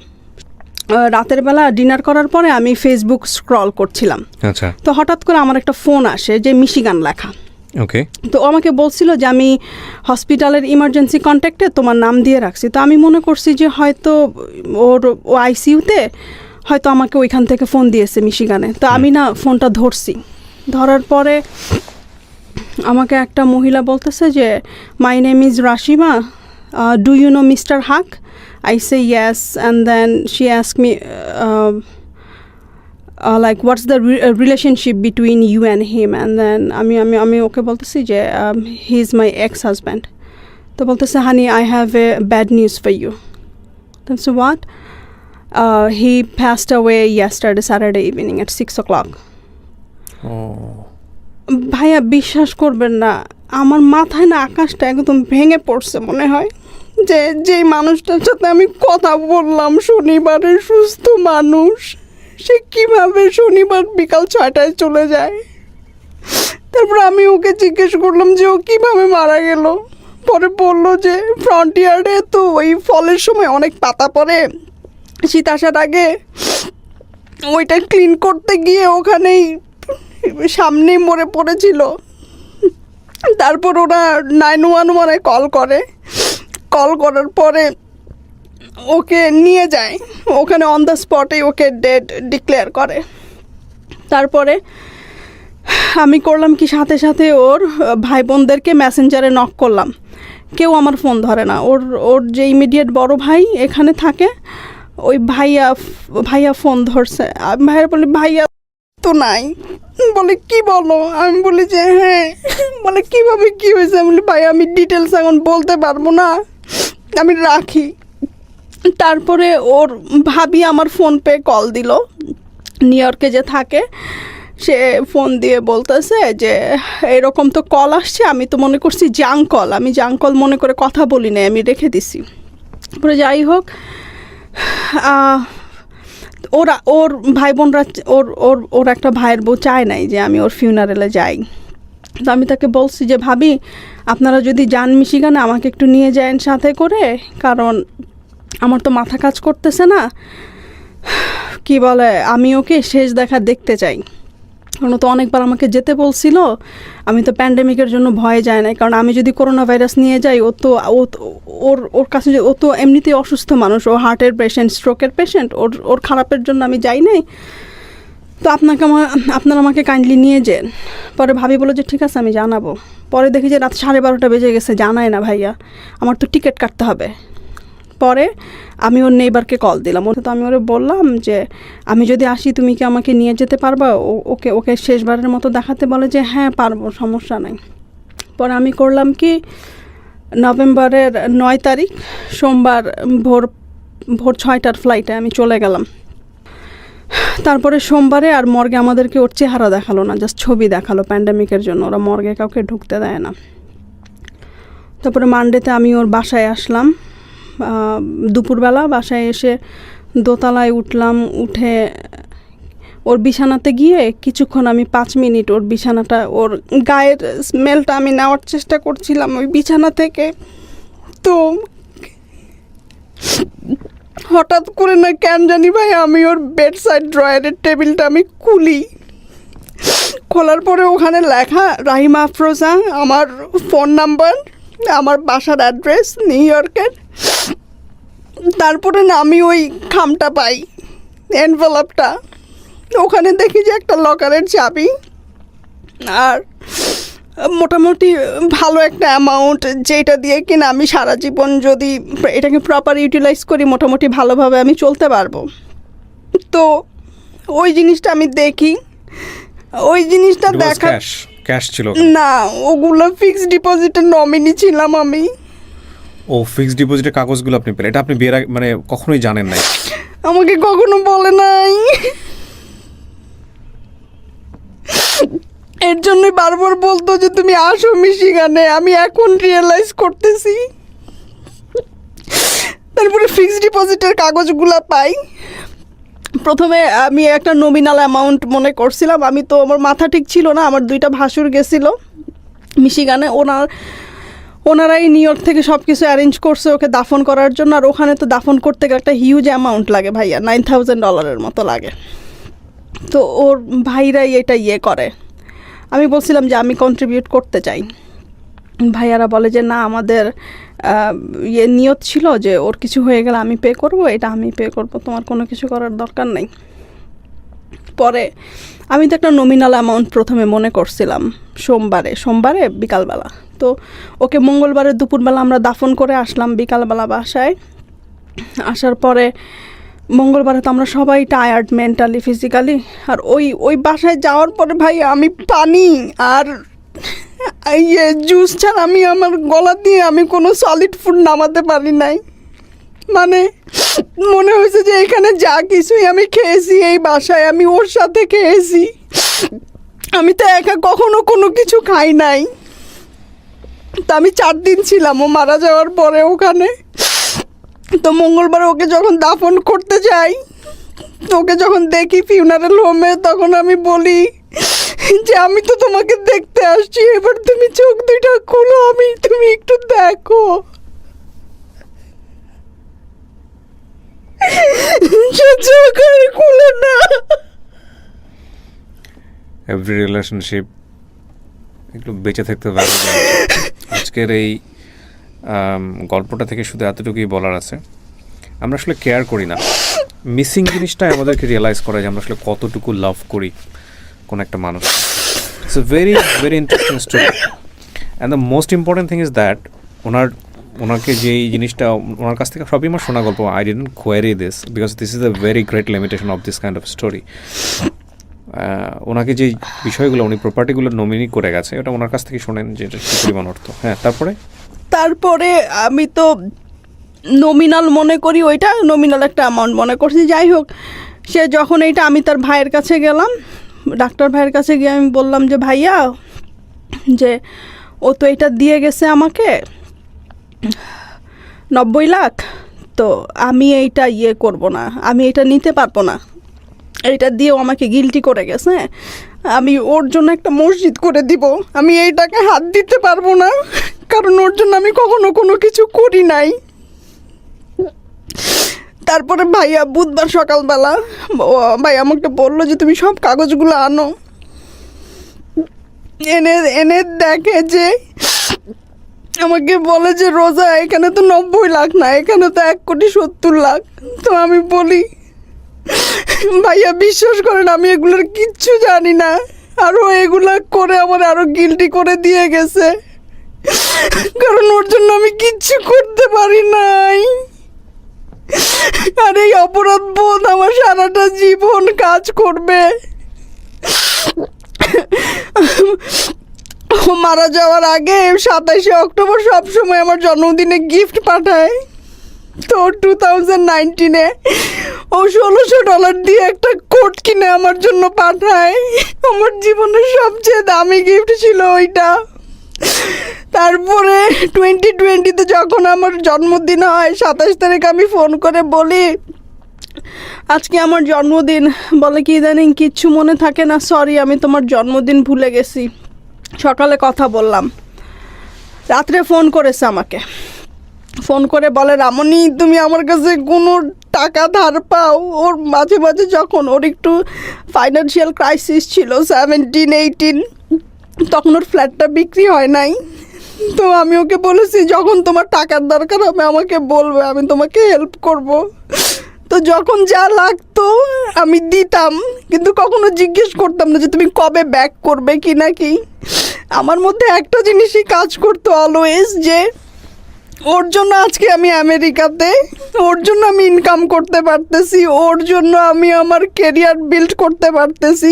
রাতের বেলা ডিনার করার পরে আমি ফেসবুক স্ক্রল করছিলাম, আচ্ছা, তো হঠাৎ করে আমার একটা ফোন আসে যে মিশিগান লেখা। ওকে। তো আমাকে বলছিল যে আমি হসপিটালের ইমার্জেন্সি কন্ট্যাক্টে তোমার নাম দিয়ে রাখছি। তো আমি মনে করছি যে হয়তো ও আইসিইউতে, হয়তো আমাকে ওইখান থেকে ফোন দিয়েছে মিশিগানে। তো আমি না ফোনটা ধরছি, ধরার পরে আমাকে একটা মহিলা বলতেছে যে my name is Rashima, do you know mister Haque? I say yes, and then she asked me like what's the relationship between you and him, and then আমি ওকে বলতেছি যে he is my ex-husband. তো বলতেছে honey, I have a bad news for you. Then so what? He passed away yesterday Saturday evening at 6 o'clock. ভাইয়া বিশ্বাস করবেন না, আমার মাথায় না আকাশটা একদম ভেঙে পড়ছে মনে হয়। যে যেই মানুষটার সাথে আমি কথা বললাম শনিবারে, সুস্থ মানুষ, সে কিভাবে শনিবার বিকাল 6টায় চলে যায়। তারপর আমি ওকে জিজ্ঞেস করলাম যে ও কিভাবে মারা গেল। পরে বললো যে ফ্রন্ট ইয়ার্ডে তো ওই ফলের সময় অনেক পাতা পড়ে, শীত আসার আগে ওইটা ক্লিন করতে গিয়ে ওখানেই সামনেই মরে পড়েছিল। তারপর ওরা 911 কল করার পরে ওকে নিয়ে যায়, ওখানে অন দ্য স্পটেই ওকে ডেড ডিক্লেয়ার করে। তারপরে আমি করলাম কি, সাথে সাথে ওর ভাই বোনদেরকে মেসেঞ্জারে নক করলাম, কেউ আমার ফোন ধরে না। ওর যে ইমিডিয়েট বড় ভাই এখানে থাকে, ওই ভাইয়া ফোন ধরছে। ভাইয়া বলে ভাইয়া তো নাই। বলে কি বলো? আমি বলি যে হ্যাঁ। বলে কিভাবে কি হয়েছে? আমি বলি ভাই আমি ডিটেলস এখন বলতে পারবো না, আমি রাখি। তারপরে ওর ভাবি আমার ফোন পে কল দিল, নিউ ইয়র্কে যে থাকে, সে ফোন দিয়ে বলতেছে যে এরকম তো কল আসছে, আমি তো মনে করছি জাঙ্ক কল, আমি জাঙ্ক কল মনে করে কথা বলি নাই, আমি রেখে দিছি। পরে যাই হোক, ওর ভাই বোনরা ওর একটা ভাইয়ের বউ চায় নাই যে আমি ওর ফিউনারেলে যাই। তো আমি তাকে বলছি যে ভাবি আপনারা যদি যান মিশিগানে আমাকে একটু নিয়ে যান সাথে করে, কারণ আমার তো মাথা কাজ করতেছে না। কি বলে, আমি ওকে শেষ দেখা দেখতে চাই। কারণ তো অনেকবার আমাকে যেতে বলছিল, আমি তো প্যান্ডেমিকের জন্য ভয়ে যায় না, কারণ আমি যদি করোনা ভাইরাস নিয়ে যাই ওর কাছে, ও তো এমনিতেই অসুস্থ মানুষ, ও হার্টের পেশেন্ট, স্ট্রোকের পেশেন্ট, ওর খারাপের জন্য আমি যাই নাই। তো আপনারা আমাকে কাইন্ডলি নিয়ে যান। পরে ভাবি বলো যে ঠিক আছে আমি জানাবো। পরে দেখি যে রাত 12:30 বেজে গেছে, জানায় না ভাইয়া, আমার তো টিকিট কাটতে হবে। পরে আমি ওর নেইবারকে কল দিলাম, তো আমি ওরে বললাম যে আমি যদি আসি তুমি কি আমাকে নিয়ে যেতে পারবা? ওকে শেষবারের মতো দেখাতে। বলে যে হ্যাঁ পারবো, সমস্যা নাই। পরে আমি করলাম কি, নভেম্বরের 9 তারিখ সোমবার ভোর 6টার ফ্লাইটে আমি চলে গেলাম। তারপরে সোমবারে আর মর্গে আমাদেরকে ওর চেহারা দেখালো না, জাস্ট ছবি দেখালো। প্যান্ডেমিকের জন্য ওরা মর্গে কাউকে ঢুকতে দেয় না। তারপরে মানডেতে আমি ওর বাসায় আসলাম, দুপুরবেলা বাসায় এসে দোতলায় উঠলাম। উঠে ওর বিছানাতে গিয়ে কিছুক্ষণ আমি 5 মিনিট ওর বিছানাটা, ওর গায়ের স্মেলটা আমি নেওয়ার চেষ্টা করছিলাম ওই বিছানা থেকে। তো হঠাৎ করে না কেন জানি ভাই আমি ওর বেড সাইড ড্রয়ারের টেবিলটা আমি খোলার পরে ওখানে লেখা রাহিমা আফরোজা, আমার ফোন নাম্বার, আমার বাসার অ্যাড্রেস নিউ ইয়র্কের। তারপরে না আমি ওই খামটা পাই, এনভেলপটা, ওখানে দেখি যে একটা লকারের চাবি আর মোটামুটি ভালো একটা অ্যামাউন্ট, যেটা দিয়ে কিনা আমি সারা জীবন যদি এটাকে প্রপার ইউটিলাইজ করি মোটামুটি ভালোভাবে আমি চলতে পারবো। তো ওই জিনিসটা আমি দেখি, ওই জিনিসটা দেখা ক্যাশ ছিল না, ওগুলো ফিক্সড ডিপোজিটের নমিনি ছিলাম আমি। ও ফিক্সড ডিপোজিটের কাগজগুলো আপনি পেলেন, এটা আপনি মানে কখনোই জানেন নাই? আমাকে কখনো বলে নাই। এর জন্যই বারবার বলতো যে তুমি আসো মিশিগানে, আমি এখন রিয়েলাইজ করতেছি। তারপরে ফিক্সড ডিপোজিটের কাগজগুলো পাই। প্রথমে আমি একটা নমিনাল অ্যামাউন্ট মনে করছিলাম, আমি তো আমার মাথা ঠিক ছিল না। আমার 2টা ভাসুর গেছিল মিশিগানে, ওনারাই নিউ ইয়র্ক থেকে সব কিছু অ্যারেঞ্জ করছে ওকে দাফন করার জন্য। আর ওখানে তো দাফন করতে গেলে একটা হিউজ অ্যামাউন্ট লাগে ভাইয়া, $9,000 মতো লাগে। তো ওর ভাইরাই এটা করে। আমি বলছিলাম যে আমি কন্ট্রিবিউট করতে চাই। ভাইয়ারা বলে যে না, আমাদের নিয়ত ছিল যে ওর কিছু হয়ে গেলে আমি পে করব, এটা আমি পে করব, তোমার কোনো কিছু করার দরকার নেই। পরে আমি তো একটা নমিনাল অ্যামাউন্ট প্রথমে মনে করছিলাম সোমবারে বিকালবেলা। তো ওকে মঙ্গলবারে দুপুরবেলা আমরা দাফন করে আসলাম বিকালবেলা বাসায়। আসার পরে মঙ্গলবারে তো আমরা সবাই টায়ার্ড মেন্টালি ফিজিক্যালি। আর ওই বাসায় যাওয়ার পরে ভাই আমি পানি আর জুস ছাড়া আমি আমার গলা দিয়ে আমি কোনো সলিড ফুড নামাতে পারি নাই। মানে মনে হয়েছে যে এখানে যা কিছুই আমি খেয়েছি এই বাসায় আমি ওর সাথে খেয়েছি। আমি তো একা কখনো কোনো কিছু খাই নাই। তা আমি 4 দিন ছিলাম ও মারা যাওয়ার পরে ওখানে। তো মঙ্গলবার ওকে যখন দাফন করতে যাই, ওকে যখন দেখি ফিউনারেল হোমে, তখন আমি বলি যে আমি তো তোমাকে দেখতে আসছি, এবার তুমি চোখ দুইটা খুলো, তুমি একটু দেখো। সে চোখ আর খুলে না। এভরি রিলেশনশিপ একটু বেঁচে থাকতে পারে। আজকের এই গল্পটা থেকে শুধু এতটুকুই বলার আছে, আমরা আসলে কেয়ার করি না। মিসিং জিনিসটাই আমাদেরকে রিয়েলাইজ করে যে আমরা আসলে কতটুকু লাভ করি কোন একটা মানুষ। It's a very very interesting story, and the most important thing is that ওনাকে যেই জিনিসটা ওনার কাছ থেকে সবই আমার শোনা গল্প। I didn't query this because this is a very great limitation of this kind of story. ওনাকে যে বিষয়গুলো, উনি প্রপার্টিগুলো নমিনি করে গেছে, ওটা ওনার কাছ থেকে শোনেন যে এটা কী পরিমাণ অর্থ। হ্যাঁ, তারপরে আমি তো নমিনাল মনে করি, ওইটা নমিনাল একটা অ্যামাউন্ট মনে করছি। যাই হোক, সে যখন এইটা, আমি তার ভাইয়ের কাছে গেলাম, ডাক্তার ভাইয়ের কাছে গিয়ে আমি বললাম যে ভাইয়া, যে ও তো এটা দিয়ে গেছে আমাকে 90 লাখ, তো আমি এইটা করব না, আমি এটা নিতে পারবো না, এইটা দিয়েও আমাকে গিলটি করে গেছে, আমি ওর জন্য একটা মসজিদ করে দিব, আমি এইটাকে হাত দিতে পারবো না, কারণ ওর জন্য আমি কখনো কোনো কিছু করি নাই। তারপরে ভাইয়া বুধবার সকালবেলা ভাই আমাকে বললো যে তুমি সব কাগজগুলো আনো, এনে দেখে যে আমাকে বলে যে রোজা, এখানে তো 90 লাখ না, এখানে তো 1,70,00,000। তো আমি বলি ভাইয়া বিশ্বাস করেন আমি এগুলোর কিচ্ছু জানি না, আরও এগুলা করে আমার আরও গিল্টি করে দিয়ে গেছে, কারণ ওর জন্য আমি কিচ্ছু করতে পারি নাই। আর এই অপরাধ বোধ আমার সারাটা জীবন কাজ করবে। মারা যাওয়ার আগে 27শে অক্টোবর সবসময় আমার জন্মদিনে গিফট পাঠায়। তো 2019-এ ও $1,600 দিয়ে একটা কোট কিনে আমার জন্য পাঠায়। আমার জীবনের সবচেয়ে দামি গিফট ছিল ওইটা। তারপরে 2020-তে যখন আমার জন্মদিন হয়, 27 তারিখ, আমি ফোন করে বলি আজকে আমার জন্মদিন। বলে কি জানি কিচ্ছু মনে থাকে না, সরি আমি তোমার জন্মদিন ভুলে গেছি। সকালে কথা বললাম, রাত্রে ফোন করেছে আমাকে, ফোন করে বলে রামনি তুমি আমার কাছে কোনো টাকা ধার পাও? ওর মাঝে মাঝে যখন ওর একটু ফাইন্যান্সিয়াল ক্রাইসিস ছিল 17-18, তখন ওর ফ্ল্যাটটা বিক্রি হয় নাই। তো আমি ওকে বলেছি যখন তোমার টাকার দরকার হবে আমাকে বলবে, আমি তোমাকে হেল্প করব। তো যখন যা লাগতো আমি দিতাম, কিন্তু কখনো জিজ্ঞেস করতাম না যে তুমি কবে ব্যাক করবে কি না কি। আমার মধ্যে একটা জিনিসই কাজ করতো অলওয়েজ, যে ওর জন্য আজকে আমি আমেরিকাতে, ওর জন্য আমি ইনকাম করতে পারতেছি, ওর জন্য আমি আমার কেরিয়ার বিল্ড করতে পারতেছি।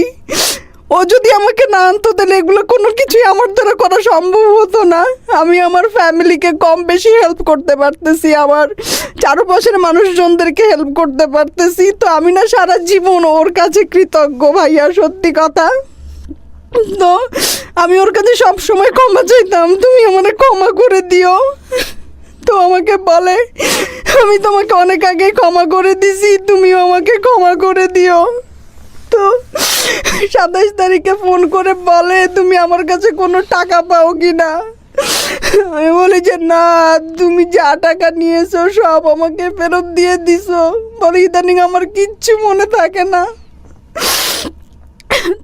ও যদি আমাকে না আনতো তাহলে এগুলো কোনো কিছুই আমার দ্বারা করা সম্ভব হতো না। আমি আমার ফ্যামিলিকে কম বেশি হেল্প করতে পারতেছি, আমার চারপাশের মানুষজনদেরকে হেল্প করতে পারতেছি। তো আমি না সারা জীবন ওর কাছে কৃতজ্ঞ ভাইয়া, সত্যি কথা। তো আমি ওর কাছে সবসময় ক্ষমা চাইতাম, তুমি আমাকে ক্ষমা করে দিও। তো আমাকে বলে আমি তোমাকে অনেক আগে ক্ষমা করে দিছি, তুমিও আমাকে ক্ষমা করে দিও। তো 27 তারিখে ফোন করে বলে তুমি আমার কাছে কোনো টাকা পাও কি না? আমি বলি যে না, তুমি যা টাকা নিয়েছো সব আমাকে ফেরত দিয়ে দিছো। বলে ইদানিং আমার কিচ্ছু মনে থাকে না।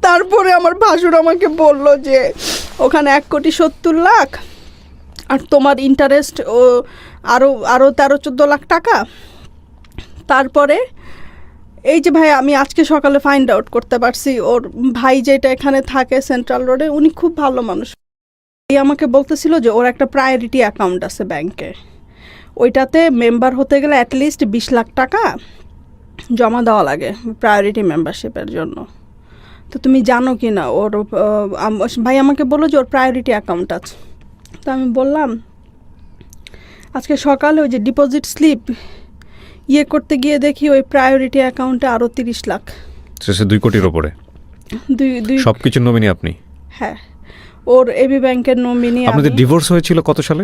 তারপরে আমার ভাসুর আমাকে বলল যে ওখানে 1,70,00,000 আর তোমার ইন্টারেস্ট ও আরও 13-14 লাখ টাকা। তারপরে এই যে ভাই, আমি আজকে সকালে ফাইন্ড আউট করতে পারছি ওর ভাই যেটা এখানে থাকে সেন্ট্রাল রোডে, উনি খুব ভালো মানুষ। এই আমাকে বলতেছিল যে ওর একটা প্রায়োরিটি অ্যাকাউন্ট আছে ব্যাংকে, ওইটাতে মেম্বার হতে গেলে অ্যাটলিস্ট 20 লাখ টাকা জমা দেওয়া লাগে প্রায়োরিটি মেম্বারশিপের জন্য। তো তুমি জানো কি না ওর ভাই আমাকে বললো যে ওর প্রায়োরিটি অ্যাকাউন্ট আছে। তো আমি বললাম আজকে সকালে ওই যে ডিপোজিট স্লিপ করতে গিয়ে দেখি ওই প্রায়োরিটি অ্যাকাউন্টে আরও 30 লাখ, 2 কোটির ওপরে। সব কিছু নমিনি আপনি? হ্যাঁ, ওর এবি ব্যাংকের নমিনি। আপনাদের ডিভোর্স হয়েছিল কত সালে?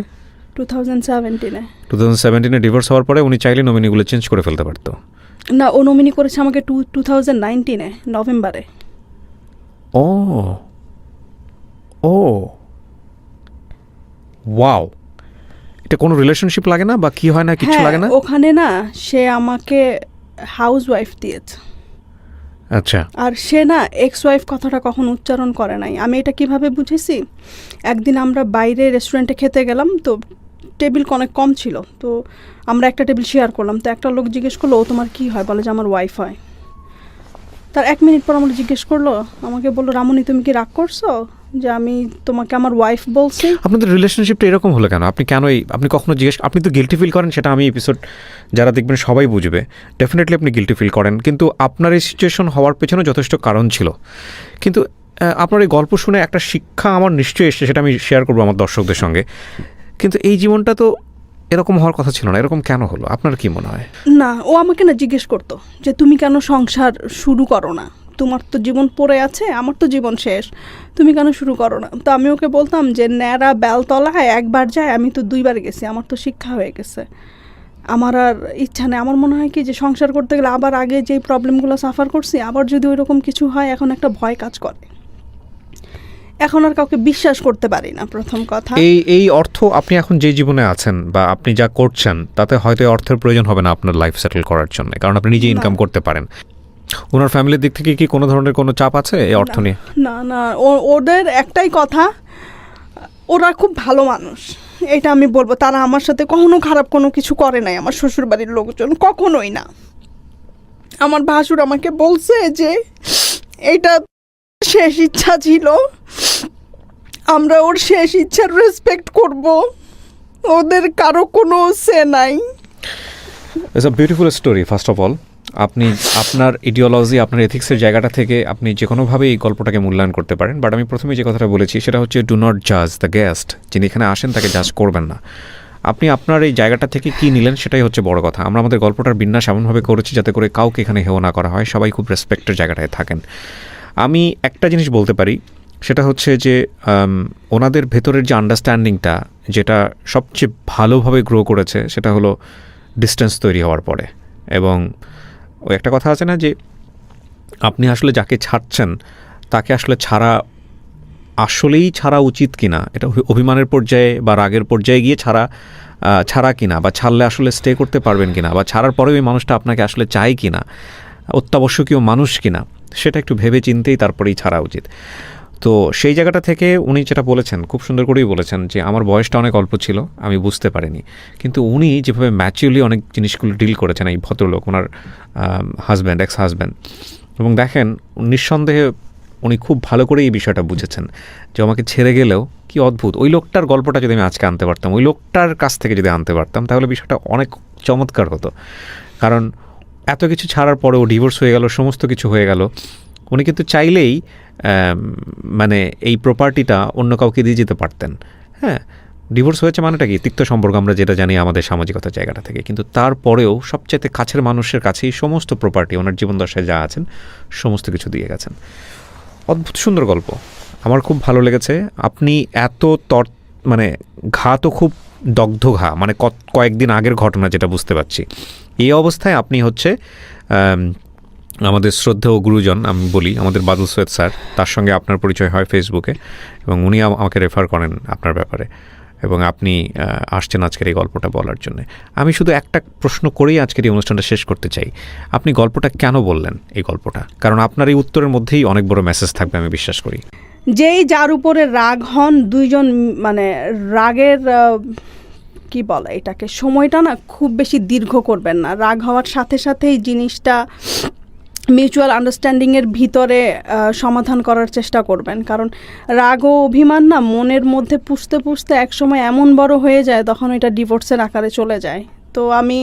2017-এ। 2017-এ ডিভোর্স হওয়ার পরে উনি চাইলে নমিনিগুলো চেঞ্জ করে ফেলতে পারতো? না, ও নমিনি করেছে আমাকে 2019-এ নভেম্বরে। ও ও ওয়াও, এটা কোনো রিলেশনশিপ লাগে না বা কি হয় না, কিছু লাগে না? ওখানে না সে আমাকে হাউস ওয়াইফ দিয়েছে। আচ্ছা। আর সে না এক্স ওয়াইফ কথাটা কখন উচ্চারণ করে নাই। আমি এটা কিভাবে বুঝেছি, একদিন আমরা বাইরে রেস্টুরেন্টে খেতে গেলাম, তো টেবিল অনেক কম ছিল, তো আমরা একটা টেবিল শেয়ার করলাম। তো একটা লোক জিজ্ঞেস করলো, ও তোমার কী হয়? বলে যে আমার ওয়াইফ হয়। তার 1 মিনিট পর আমার জিজ্ঞেস করলো, আমাকে বললো, রামনি তুমি কি রাগ করছো যে আমি তোমাকে আমার ওয়াইফ বলছি? আপনাদের রিলেশনশিপটা এরকম হলো কেন? আপনি কেন আপনি কখনো জিজ্ঞেস, আপনি তো গিল্টি ফিল করেন, সেটা আমি এপিসোড যারা দেখবেন সবাই বুঝবে, ডেফিনেটলি আপনি গিল্টি ফিল করেন, কিন্তু আপনার এই সিচুয়েশন হওয়ার পেছনে যথেষ্ট কারণ ছিল। কিন্তু আপনার এই গল্প শুনে একটা শিক্ষা আমার নিশ্চয়ই এসছে, সেটা আমি শেয়ার করবো আমার দর্শকদের সঙ্গে। কিন্তু এই জীবনটা তো এরকম হওয়ার কথা ছিল না, এরকম কেন হলো আপনার কি মনে হয়? না, ও আমাকে না জিজ্ঞেস করতো যে তুমি কেন সংসার শুরু করো না, তোমার তো জীবন পড়ে আছে, আমার তো জীবন শেষ, তুমি কেন শুরু করো না? তো আমি ওকে বলতাম যে ন্যাড়া বেলতলায় একবার যায়, আমি তো 2বার গেছি, আমার তো শিক্ষা হয়ে গেছে, আমার আর ইচ্ছা নেই। আমার মনে হয় কি যে সংসার করতে গেলে আবার আগে যে প্রবলেমগুলো সাফার করছি, আবার যদি ওই রকম কিছু হয়, এখন একটা ভয় কাজ করে, এখন আর কাউকে বিশ্বাস করতে পারি না, প্রথম কথা। এই অর্থ আপনি এখন যে জীবনে আছেন বা আপনি যা করছেন, তাতে হয়তো এই অর্থের প্রয়োজন হবে না আপনার লাইফ সেটেল করার জন্য, কারণ আপনি নিজে ইনকাম করতে পারেন। ওনার ফ্যামিলির দিক থেকে কি কোনো ধরনের কোনো চাপ আছে এই অর্থ নিয়ে? না না, ওদের একটাই কথা, ওরা খুব ভালো মানুষ, এটা আমি বলবো। তারা আমার সাথে কখনো খারাপ কোনো কিছু করে নাই, আমার শ্বশুরবাড়ির লোকজন কখনোই না। আমার ভাসুর আমাকে বলছে যে এটা শেষ ইচ্ছা ছিল, আমরা ওর শেষ ইচ্ছার রেসপেক্ট করব, ওদের কারো কোনো সে নাই। It's a beautiful story. First of all, আপনি আপনার ইডিওলজি, আপনার এথিক্সের জায়গাটা থেকে আপনি যে কোনোভাবে এই গল্পটাকে মূল্যায়ন করতে পারেন। বাট আমি প্রথমে যে কথাটা বলেছি সেটা হচ্ছে, ডু নট জাজ দ্য গেস্ট। যিনি এখানে আসেন তাকে জাজ করবেন না। আপনি আপনার এই জায়গাটা থেকে কী নিলেন সেটাই হচ্ছে বড় কথা। আমরা আমাদের গল্পটার বিন্যাস এমনভাবে করেছি যাতে করে কাউকে এখানে হেও না করা হয়, সবাই খুব রেসপেক্টের জায়গাটায় থাকেন। আমি একটা জিনিস বলতে পারি, সেটা হচ্ছে যে ওনাদের ভেতরের যে আন্ডারস্ট্যান্ডিংটা, যেটা সবচেয়ে ভালোভাবে গ্রো করেছে, সেটা হলো ডিস্টেন্স তৈরি হওয়ার পরে। এবং ওই একটা কথা আছে না যে আপনি আসলে যাকে ছাড়ছেন তাকে আসলে আসলেই ছাড়া উচিত কিনা, এটা অভিমানের পর্যায়ে বা রাগের পর্যায়ে গিয়ে ছাড়া কিনা, বা ছাড়লে আসলে স্টে করতে পারবেন কিনা, বা ছাড়ার পরে ওই মানুষটা আপনাকে আসলে চায় কিনা, অত্যাবশ্যকীয় মানুষ কিনা, সেটা একটু ভেবে চিন্তেই তারপরেই ছাড়া উচিত। তো সেই জায়গাটা থেকে উনি যেটা বলেছেন, খুব সুন্দর করেই বলেছেন যে আমার বয়সটা অনেক অল্প ছিল, আমি বুঝতে পারিনি। কিন্তু উনি যেভাবে ম্যাচিউরলি অনেক জিনিসগুলো ডিল করেছেন, এই ভদ্রলোক, ওনার হাজব্যান্ড, এক্স হাজব্যান্ড, এবং দেখেন নিঃসন্দেহে উনি খুব ভালো করে এই বিষয়টা বুঝেছেন যে আমাকে ছেড়ে গেলেও কি অদ্ভুত। ওই লোকটার গল্পটা যদি আমি আজকে আনতে পারতাম, ওই লোকটার কাছ থেকে যদি আনতে পারতাম, তাহলে বিষয়টা অনেক চমৎকার হতো। কারণ এত কিছু ছাড়ার পরেও ডিভোর্স হয়ে গেল, সমস্ত কিছু হয়ে গেল, উনি কিন্তু চাইলেই মানে এই প্রপার্টিটা অন্য কাউকে দিয়ে যেতে পারতেন। হ্যাঁ, ডিভোর্স হয়েছে মানেটা কি, তিক্ত সম্পর্ক আমরা যেটা জানি আমাদের সামাজিকতার জায়গাটা থেকে, কিন্তু তারপরেও সবচাইতে কাছের মানুষের কাছেই সমস্ত প্রপার্টি, ওনার জীবনদশায় যা আছেন সমস্ত কিছু দিয়ে গেছেন। অদ্ভুত সুন্দর গল্প, আমার খুব ভালো লেগেছে। আপনি এত মানে ঘা তো খুব দগ্ধ ঘা, মানে কয়েকদিন আগের ঘটনা যেটা বুঝতে পারছি। এই অবস্থায় আপনি হচ্ছে আমাদের শ্রদ্ধেয় গুরুজন, আমি বলি আমাদের বাদল সৈয়দ স্যার, তার সঙ্গে আপনার পরিচয় হয় ফেসবুকে, এবং উনি আমাকে রেফার করেন আপনার ব্যাপারে, এবং আপনি আসছেন আজকের এই গল্পটা বলার জন্য। আমি শুধু একটা প্রশ্ন করেই আজকের এই অনুষ্ঠানটা শেষ করতে চাই, আপনি গল্পটা কেন বললেন এই গল্পটা? কারণ আপনার এই উত্তরের মধ্যেই অনেক বড় মেসেজ থাকবে আমি বিশ্বাস করি। যেই যার উপরে রাগ হন, দুইজন মানে রাগের কি বলে এটাকে, সময়টা না খুব বেশি দীর্ঘ করবেন না। রাগ হওয়ার সাথে সাথেই জিনিসটা মিউচুয়াল আন্ডারস্ট্যান্ডিংয়ের ভিতরে সমাধান করার চেষ্টা করবেন। কারণ রাগ ও অভিমান না মনের মধ্যে পুষতে পুষতে একসময় এমন বড় হয়ে যায়, তখন এটা ডিভোর্সের আকারে চলে যায়। তো আমি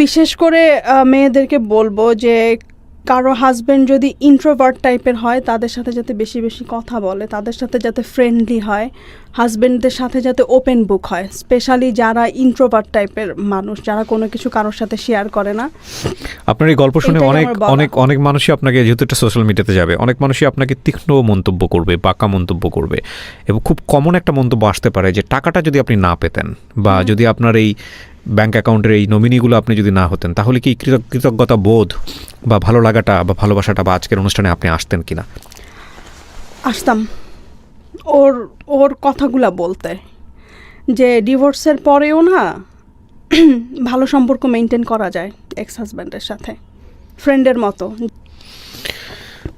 বিশেষ করে মেয়েদেরকে বলবো যে কারো হাজব্যান্ড যদি ইন্ট্রোভার্ট টাইপের হয় তাদের সাথে যাতে বেশি বেশি কথা বলে, তাদের সাথে যাতে ফ্রেন্ডলি হয়, হাজব্যান্ডদের সাথে যাতে ওপেন বুক হয়, স্পেশালি যারা ইন্ট্রোভার্ট টাইপের মানুষ, যারা কোনো কিছু কারোর সাথে শেয়ার করে না। আপনার এই গল্প শুনে অনেক মানুষই আপনাকে, যেহেতু এটা সোশ্যাল মিডিয়াতে যাবে, অনেক মানুষই আপনাকে তীক্ষ্ণ মন্তব্য করবে, বাঁকা মন্তব্য করবে, এবং খুব কমন একটা মন্তব্য আসতে পারে যে টাকাটা যদি আপনি না পেতেন বা যদি আপনার এই ব্যাংক অ্যাকাউন্টের এই নমিনিগুলো আপনি যদি না হতেন, তাহলে কি কৃতজ্ঞতা বোধ বা ভালো লাগাটা বা ভালোবাসাটা বা আজকের অনুষ্ঠানে আপনি আসতেন কিনা? আসতাম। ওর কথাগুলা বলতে, যে ডিভোর্সের পরেও না ভালো সম্পর্ক মেনটেন করা যায় এক্স হাজব্যান্ডের সাথে, ফ্রেন্ডের মতো।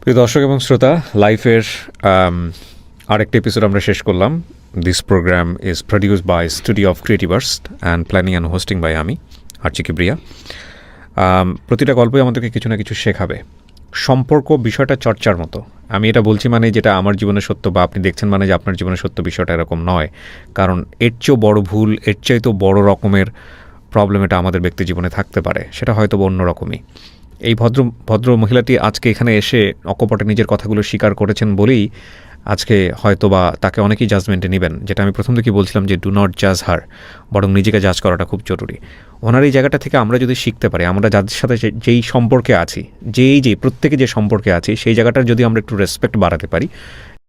প্রিয় দর্শক এবং শ্রোতা, লাইফের আরেকটা এপিসোড আমরা শেষ করলাম। This program is produced by studio of Creativerse and planning and hosting by আমি আর্চি কিবরিয়া। প্রতিটা গল্পই আমাদেরকে কিছু না কিছু শেখাবে। সম্পর্ক বিষয়টা চর্চার মতো। আমি এটা বলছি মানে যেটা আমার জীবনে সত্য বা আপনি দেখছেন মানে যে আপনার জীবনে সত্য, বিষয়টা এরকম নয়। কারণ এর চেয়েও বড় ভুল, এর চাইতেও বড় রকমের প্রবলেম এটা আমাদের ব্যক্তি জীবনে থাকতে পারে, সেটা হয়তো অন্য রকমই। এই ভদ্র মহিলাটি আজকে এখানে এসে অকপটে নিজের কথাগুলো স্বীকার করেছেন বলেই আজকে হয়তো বা তাকে অনেকেই জাজমেন্টে নেবেন, যেটা আমি প্রথম থেকেই বলছিলাম যে ডু নট জাজ হার, বরং নিজেকে জাজ করাটা খুব জরুরি। ওনার এই জায়গাটা থেকে আমরা যদি শিখতে পারি, আমরা যাদের সাথে যেই সম্পর্কে আছি, প্রত্যেকে যে সম্পর্কে আছি, সেই জায়গাটার যদি আমরা একটু রেসপেক্ট বাড়াতে পারি,